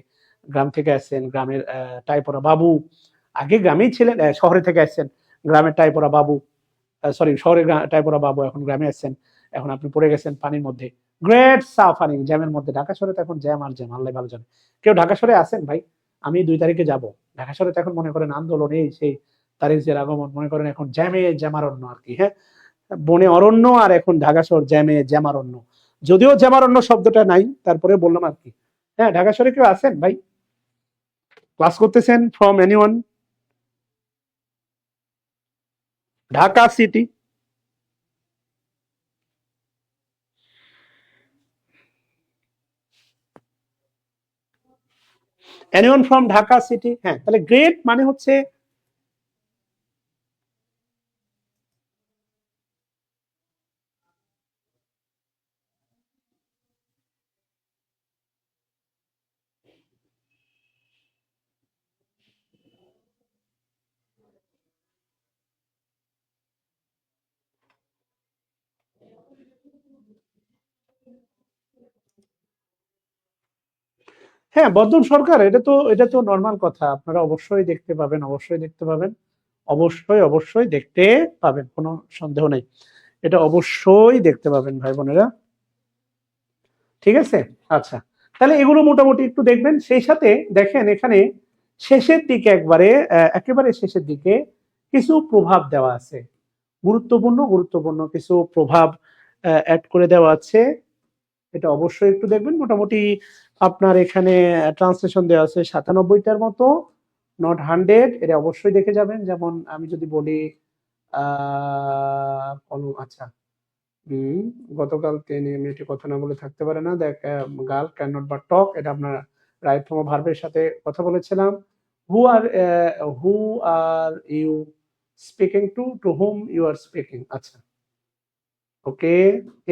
গ্রাম থেকে আসছেন, গ্রামের টাইপরা বাবু, আগে গ্রামেই ছিলেন, শহরে থেকে আসছেন, গ্রামের টাইপরা বাবু, সরি শহরের টাইপরা বাবু, এখন গ্রামে আসছেন, এখন আপনি পড়ে গেছেন পানির মধ্যে, গ্রেট সাফারিং, জ্যামের মধ্যে। ঢাকা শহরে তো এখন জ্যাম আর জ্যাম, আল্লাহ ভালো জানে। কেউ ঢাকা শহরে আসেন ভাই? আমি 2 তারিখে যাব ঢাকা শহরে, তো এখন মনে করেন আন্দোলন, এই সেই তারিখের আগমন, মনে করেন এখন জ্যামে জ্যামারণ্য আর কি, হ্যাঁ, বনে অরণ্য, আর এখন ঢাকা শহর জ্যামে জ্যামারণ্য। যদিও জ্যামারণ্য শব্দটা নাই, তারপরে বললাম আর কি। হ্যাঁ, ঢাকা শহরে কেউ আসেন ভাই? ক্লাস করতেছেন from anyone? Dhaka city, anyone from Dhaka city? হ্যাঁ, তাহলে গ্রেট মানে হচ্ছে হ্যাঁ বর্ধন সরকার, এটা তো নর্মাল কথা, আপনারা অবশ্যই দেখতে পাবেন, অবশ্যই দেখতে পাবেন, অবশ্যই দেখতে পাবেন, কোনো সন্দেহ নেই, এটা অবশ্যই দেখতে পাবেন ভাই বোনেরা, ঠিক আছে। আচ্ছা, তাহলে এগুলো মোটামুটি একটু দেখবেন। সেই সাথে দেখেন এখানে শেষের দিকে একেবারে শেষের দিকে কিছু প্রভাব দেওয়া আছে, গুরুত্বপূর্ণ কিছু প্রভাব অ্যাড করে দেওয়া আছে, এটা অবশ্যই একটু দেখবেন। মোটামুটি আপনার এখানে ট্রান্সলেশন দেওয়া আছে 97টার মতো, নট 100, এটা অবশ্যই দেখে যাবেন। যেমন আমি যদি বলি আচ্ছা, গতকাল 10 মিনিটে কথা না বলে থাকতে পারে না, দেখ girl cannot but talk, এটা আপনার রাইট ফর্ম ভার্বের সাথে কথা বলেছিলাম। Who are you speaking to whom you are speaking. আচ্ছা, ওকে,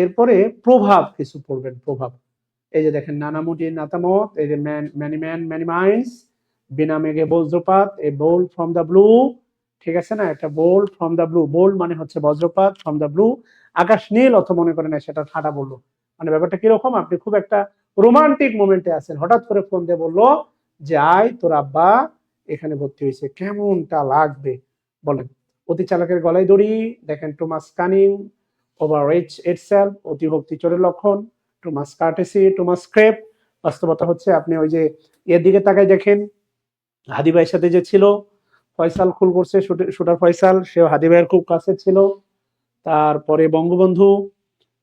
এরপরে প্রভাব কিছু পড়বেন, প্রভাব। এই যে দেখেন নানামুটি নাতামত, এই যে ম্যানি মাইন্স, বিনা মেঘে বজ্রপাত, a bold from the blue, ঠিক আছে না, একটা bolt from the blue, bolt মানে হচ্ছে বজ্রপাত, ফ্রম দ্য ব্লু আকাশ নীল, অথবা মনে করেন সেটা ঠাডা বললো, মানে ব্যাপারটা কিরকম, আপনি খুব একটা রোমান্টিক মোমেন্টে আছেন, হঠাৎ করে ফোন দিয়ে বললো যে আয় তোর আব্বা এখানে ভর্তি হয়েছে, কেমনটা লাগবে বলেন? অতি চালাকের গলায় দড়ি, দেখেন টু মাস কানিং ওভার রিচ ইটসেলফ, অতিভক্তি চোরের লক্ষণ, টু মাস কার্টেসি টু মাস ক্রেপ। বাস্তবতা হচ্ছে আপনি ওই যে এর দিকে তাকাই দেখেন, হাদি ভাইয়ের সাথে যে ছিল ফয়সাল, খুল করছে শুটার ফয়সাল, সেও হাদি ভাইয়ের খুব কাছে ছিল। তারপরে বঙ্গবন্ধু,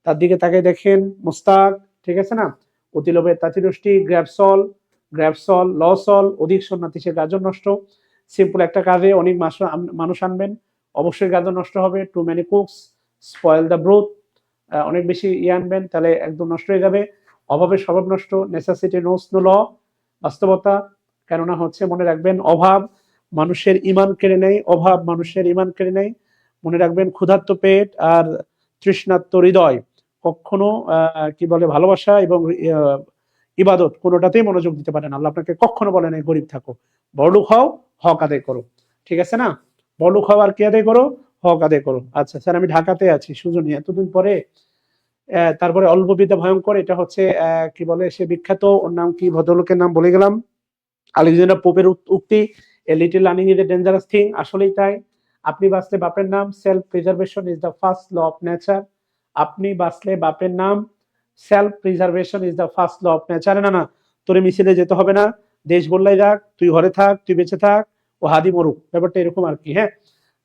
তার দিকে তাকাই দেখেন মুস্তাক, ঠিক আছে না? অতি লোভের তাঁতিরষ্টি, গ্র্যাবসল, গ্র্যাবসল লসল, অধিক সন্ন্যাতি সে গাজর নষ্ট। সিম্পল একটা কাজে অনেক মানুষ আনবেন, অবশ্যই গাজর নষ্ট হবে। Too many cooks spoil the broth, অনেক বেশি আনবেন তাহলে একদম নষ্ট হয়ে যাবে। অভাবের স্বভাব নষ্ট, নেসেসিটি নোস নো ল, বাস্তবতা। কেননা হচ্ছে মনে রাখবেন, অভাব মানুষের ইমান কেড়ে নেয়, অভাব মানুষের ইমান কেড়ে নেয়। মনে রাখবেন, ক্ষুধার্ত পেট আর তৃষ্ণার্ত হৃদয় কখনো কি বলে ভালোবাসা এবং ইবাদত কোনোটাতেই মনোযোগ দিতে পারে না। আল্লাহ আপনাকে কখনো বলে নাই গরিব থাকো, বড়লোক হও, হক আদায় করো, ঠিক আছে না? বড়লোক হও আর কি আদায় করো? হক আদায় করো। আচ্ছা স্যার, আমি ঢাকাতে আছি সুজনী, এতদিন পরে। তারপরে অল্প বিদ্যা ভয়ঙ্কর, এটা হচ্ছে কি বলে সে বিখ্যাত, ওর নাম কি, ভদ্রলোকের নাম বলে গেলাম, আলেকজান্ডার পোপের উক্তি, a little learning is a dangerous thing. আসলেই তাই। আপনি বাঁচলে বাপের নাম, self preservation is the first law of nature. আপনি বাঁচলে বাপের নাম, self preservation is the first law of nature. না না, তোরে মিছিলে যেতে হবে না, দেশ বললাই যাক, তুই ঘরে থাক, তুই বেঁচে থাক, ও হাদি মরুক, ব্যাপারটা এরকম আর কি। হ্যাঁ,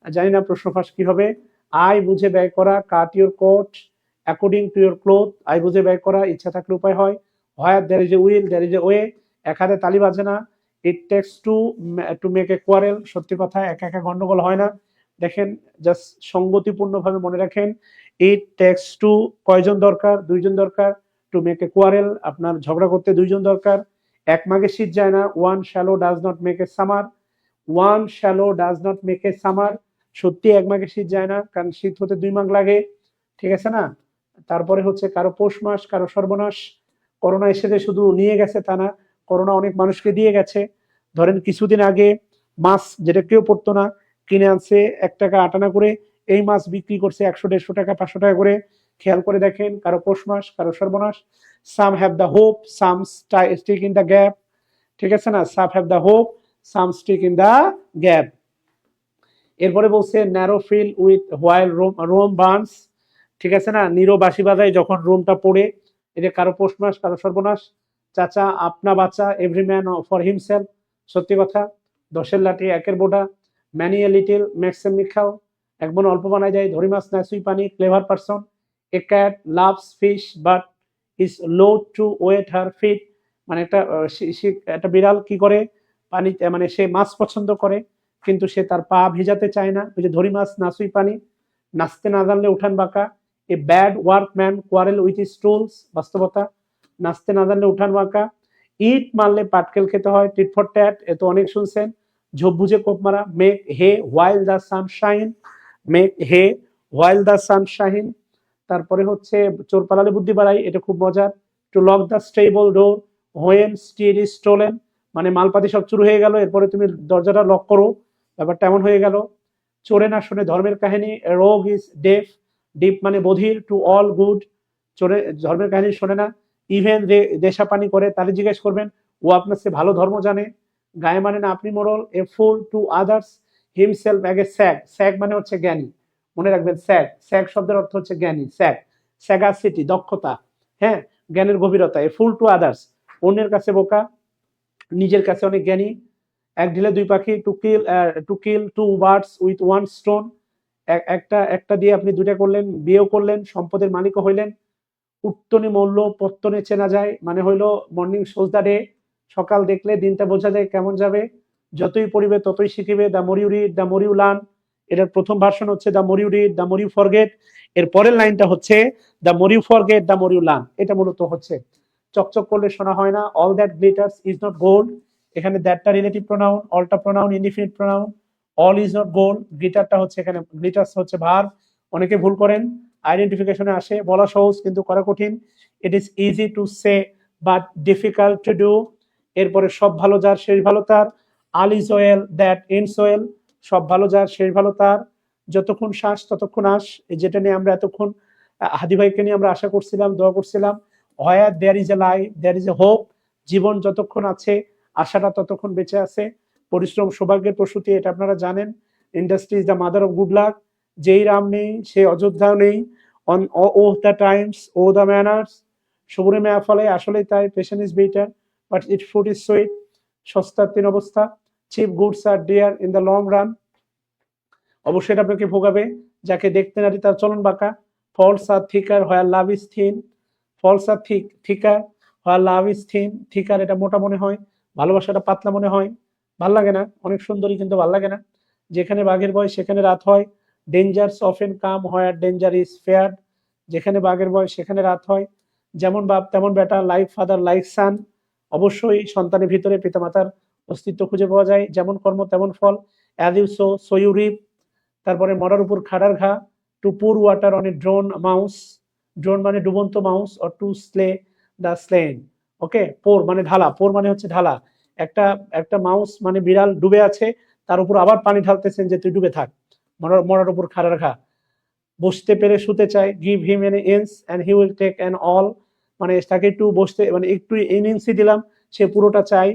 জানি না প্রশ্ন ফাঁস কি হবে। আয় বুঝে ব্যয় করা, cut your coat according to your cloth. আয় বুঝে ব্যয় করা, ইচ্ছা থাকলে উপায় হয়, where there is a will there is a way. এক হাতে তালি বাজে না। It takes two make a quarrel, সত্যি কথা, একা একা গন্ডগোল হয় না। দেখেন, জাস্ট সঙ্গতিপূর্ণ ভাবে মনে রাখেন, ইট টেক্স টু, কয়জন দরকার? দুইজন দরকার। টু মেক এ কোয়ারেল, আপনার ঝগড়া করতে দুইজন দরকার। এক মাঘে শীত যায় না, one swallow does not make a summer, one swallow does not make a summer. সত্যি এক মাঘে শীত যায় না, কারণ শীত হতে 2 মাঘ লাগে, ঠিক আছে না? তারপরে হচ্ছে কারো পৌষ মাস, কারো সর্বনাশ। করোনা এসে যে শুধু নিয়ে গেছে তা না, করোনা অনেক মানুষকে দিয়ে গেছে। ধরেন কিছুদিন আগে মাছ যেটা কেউ পড়তো না, কিনে আনছে 1 টাকা 8 আনা করে, এই মাছ বিক্রি করছে 100, 150 টাকা, 500 টাকা করে। খেয়াল করে দেখেন, কারো পৌষ মাস, কারো সর্বনাশ। Some have the hope, some stick in the gap, ঠিক আছে না? Some have the hope, some stick in the gap. এরপরে বলছে Nero fill with while Rome burns, ঠিক আছে না? নিরো বাসি বাজায় যখন রোমটা পড়ে। এটা কারো পৌষ মাস, কারো সর্বনাশ। চাচা আপনা বাচ্চা, এভরি ম্যান ফর হিমসেলফ, সত্যি কথা। 10-এর লাঠি 1-এর বোটা, many a little makes a mickle, এক মন অল্প বানায় যায়, ধরি মাছ নাসুই পানি, clever person. A cat loves fish but is loath to wet her feet, মানে একটা বিড়াল কি করে পানিতে, মানে সে মাছ পছন্দ করে কিন্তু সে তার পা ভেজাতে চায় না। ওই যে ধরি মাছ নাসুই পানি, নাচতে না জানলে উঠান বাঁকা। A bad workman quarrel with his tools, বাস্তবতা। নাচতে না জানলে উঠান বাঁকা। ইট মারলে পাটকেল খেতে হয়, টিট ফর ট্যাট, এ তো অনেক শুনছেন। ঝোপ বুঝে কোপ মারা, make hay while the sunshine, make hay while the sunshine. তারপরে হচ্ছে চোর পালালে বুদ্ধি বাড়াই, এটা খুব মজার। To lock the stable door when steel is stolen, মানে মালপাতি সব চুরি হয়ে গেল, এরপরে তুমি দরজাটা লক করো, ব্যাপারটা এমন হয়ে গেল। চোরে না শুনে ধর্মের কাহিনী, রোগ ইজ ডেফ, ডিপ মানে বধির, টু অল গুড। চোরে ধর্মের কাহিনী শোনে না, ইভেন যে দেশাপানি করে তাহলে জিজ্ঞেস করবেন, ও আপনার সে ভালো ধর্ম জানে। গায়ে মানে না আপনি moral, a fool to others, himself as a sage, sage মানে হচ্ছে জ্ঞানী, মনে রাখবেন। স্যাগ, স্যাগ শব্দের অর্থ হচ্ছে জ্ঞানী, স্যাগ, স্যাগাসিটি, দক্ষতা, হ্যাঁ, জ্ঞানের গভীরতা। এ ফুল টু আদার্স, অন্যের কাছে বোকা, নিজের কাছে অনেক জ্ঞানী। এক ঢিলে 2 পাখি, to kill 2 birds with 1 stone, একটা দিয়ে আপনি 2টা করলেন, বিয়েও করলেন, সম্পদের মালিকও হইলেন। উত্তনে মূল্য পত্তনে চেনা যায়, মানে হইলো মর্নিং শোজ দ্য ডে, সকাল দেখলে দিনটা বোঝা যায় কেমন যাবে। যতই পড়িবে ততই শিখিবে, the more you read the more you learn. এটার প্রথম ভার্সন হচ্ছে the more you read the more you forget, এর পরের লাইনটা হচ্ছে the more you forget the more you learn. এটা মূলত হচ্ছে চকচক করলে শোনা হয় না, all that glitters is not gold, এখানে দ্যাটটা রিলেটিভ প্রোনাউন, অলটা pronoun, indefinite pronoun. All is not gold, গ্লিটারটা হচ্ছে এখানে, গ্লিটার্স হচ্ছে ভার্ব, অনেকে ভুল করেন, আইডেন্টিফিকেশনে আসে, বলা সহজ কিন্তু করা কঠিন। It is easy to say but difficult to do. এরপরে সব ভালো যার শেষ ভালো তার, all is well that ends well, সব ভালো যার শেষ ভালো তার, যতক্ষণ শ্বাস ততক্ষণ আস, যেটা নিয়ে আমরা এতক্ষণ হাদি ভাইকে নিয়ে আমরা আশা করছিলাম, দোয়া করছিলাম। Where there is a life there is a hope, জীবন যতক্ষণ আছে আশাটা ততক্ষণ বেঁচে আছে। পরিশ্রম সৌভাগ্যের প্রসূতি, এটা আপনারা জানেন। Industry is the mother of good luck. যেই রাম নেই সে অযোধ্যাও নেই। On o the times o the manners, সবুরে মেয়া ফলে, আসলেই তাই। Patience is bitter but it food is sweet. সস্তার তিন অবস্থা, cheap goods are dear in the long run. অবশ্যই এটা আপনাকে ভোগাবে। যাকে দেখতে নারী তার চলন বাঁকা। Faults are thicker where love is thin. Faults are thicker where love is thin. Thicker এটা মোটা মনে হয়, ভালোবাসাটা পাতলা মনে হয়, ভাল লাগে না। অনেক সুন্দরী কিন্তু ভাল লাগে না। যেখানে বাঘের ভয় সেখানে রাত হয়। Dangers often come where danger is feared. যেখানে বাঘের ভয় সেখানে রাত হয়। যেমন বাপ তেমন বেটা, লাইক ফাদার লাইক সান। অবশ্যই সন্তানের ভিতরে পিতামাতার অস্তিত্ব খুঁজে পাওয়া যায়। যেমন কর্ম তেমন ফল। As you sow so you reap. তারপরে মরার উপর খাড়ার ঘা। To pour water on a drowned mouse. Drowned মানে ডুবন্ত mouse, or to slay the slain. Okay, pour মানে ঢালা, পোর মানে হচ্ছে ঢালা। একটা একটা মাউস মানে বিড়াল ডুবে আছে, তার উপর আবার পানি ঢালতেছেন যে তুই ডুবে থাক। মরার উপর খাড়ার ঘা। বসতে পেরে শুতে চায়, give him an inch and he will take an all. মানে তাকে একটু বসতে, মানে একটু ইঞ্চি দিলাম, সে পুরোটা চাই।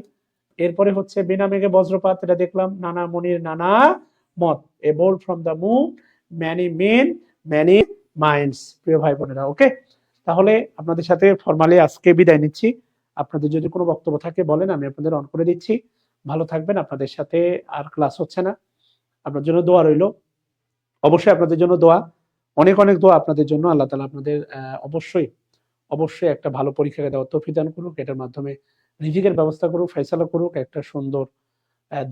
এরপরে হচ্ছে বিনা মেঘে বজ্রপাত, এটা দেখলাম। নানা মনির নানা মত, a bold from the moon, many men many minds. প্রিয় ভাই বোনেরা, ওকে, তাহলে আপনাদের সাথে ফরমালি আজকে বিদায় নিচ্ছি। আপনাদের যদি কোনো বক্তব্য থাকে বলেন, আমি আপনাদের অন করে দিচ্ছি। ভালো থাকবেন। আপনাদের সাথে আর ক্লাস হচ্ছে না। আপনার জন্য দোয়া রইল। অবশ্যই আপনাদের জন্য দোয়া, অনেক অনেক দোয়া আপনাদের জন্য। আল্লাহ তাআলা আপনাদের অবশ্যই অবশ্যই একটা ভালো পরীক্ষা দেওয়ার তৌফিক দান করুক। এটার মাধ্যমে রিজিকের ব্যবস্থা করুক, ফয়সালা করুক। একটা সুন্দর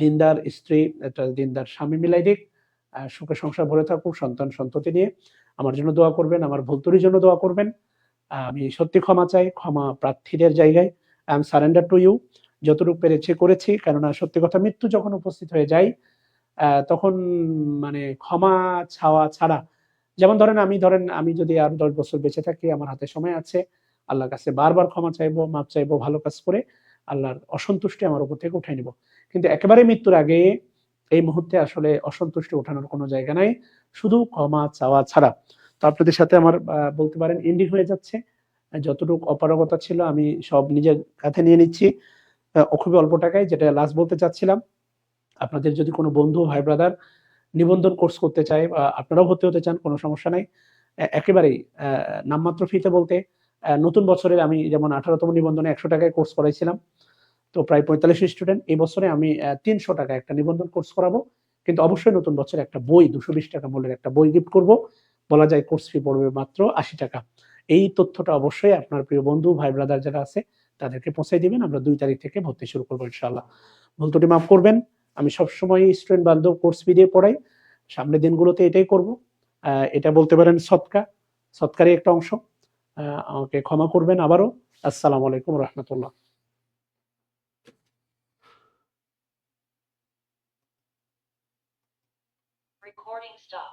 দিনদার স্ত্রী, একটা দিনদার স্বামী মিলাই দিক। সুখে সংসার ভরে থাকুক, সন্তান সন্ততি নিয়ে। আমার জন্য দোয়া করবেন, আমার ভুল ত্রুটির জন্য দোয়া করবেন। আমি সত্যি ক্ষমা চাই, ক্ষমা প্রার্থীদের জায়গায়। I am surrender to you. যতটুকু পেরেছি করেছি, কেননা সত্যি কথা, মৃত্যু যখন উপস্থিত হয়ে যায় তখন মানে ক্ষমা চাওয়া ছাড়া, যেমন ধরেন আমি যদি আর 10 বছর বেঁচে থাকি, আমার হাতে সময় আছে, আল্লাহর কাছে বারবার ক্ষমা চাইবো, মাপ চাইবো, ভালো কাজ করে আল্লাহর অসন্তুষ্টি আমার উপর থেকে উঠাই নিব। কিন্তু একেবারে মৃত্যুর আগে এই মুহূর্তে আসলে অসন্তুষ্টি ওঠানোর কোনো জায়গা নাই, শুধু ক্ষমা চাওয়া ছাড়া। তো আপনাদের সাথে আমার বলতে পারেন এন্ডিং হয়ে যাচ্ছে। যতটুকু অপারগতা ছিল আমি সব নিজের কাঁধে নিয়ে নিচ্ছি, খুবই অল্প টাকায়। যেটা লাস্ট বলতে চাচ্ছিলাম, আপনাদের যদি কোনো বন্ধু ভাই ব্রাদার নিবন্ধন কোর্স করতে চায় বা আপনারাও ভর্তি হতে চান, কোনো সমস্যা নাই। একেবারেই নামমাত্র ফিতে বলতে, নতুন বছরে আমি যেমন 18তম নিবন্ধনে 100 টাকায় কোর্স করাইছিলাম, তো প্রায় 45 স্টুডেন্ট। এই বছরে আমি 300 টাকা একটা নিবন্ধন কোর্স করাবো। কিন্তু অবশ্যই নতুন বছরে একটা বই, 220 টাকা মূল্যের একটা বই গিফট করব। বলা যায় কোর্স ফি পড়বে মাত্র 80 টাকা। এই তথ্যটা অবশ্যই আপনার প্রিয় বন্ধু ভাই ব্রাদার যারা আছে তাদেরকে পৌঁছে দিবেন। আমরা 2 তারিখ থেকে ভর্তি শুরু করবো ইনশাআল্লাহ। ভুল ত্রুটি মাফ করবেন। আমি সবসময় স্টুডেন্ট বান্ধব কোর্স ফি দিয়ে পড়াই। সামনের দিনগুলোতে এটাই করব। এটা বলতে পারেন সৎকারই একটা অংশ। আমাকে ক্ষমা করবেন আবারও। আসসালামু আলাইকুম রহমতুল্লাহ। Recording stop.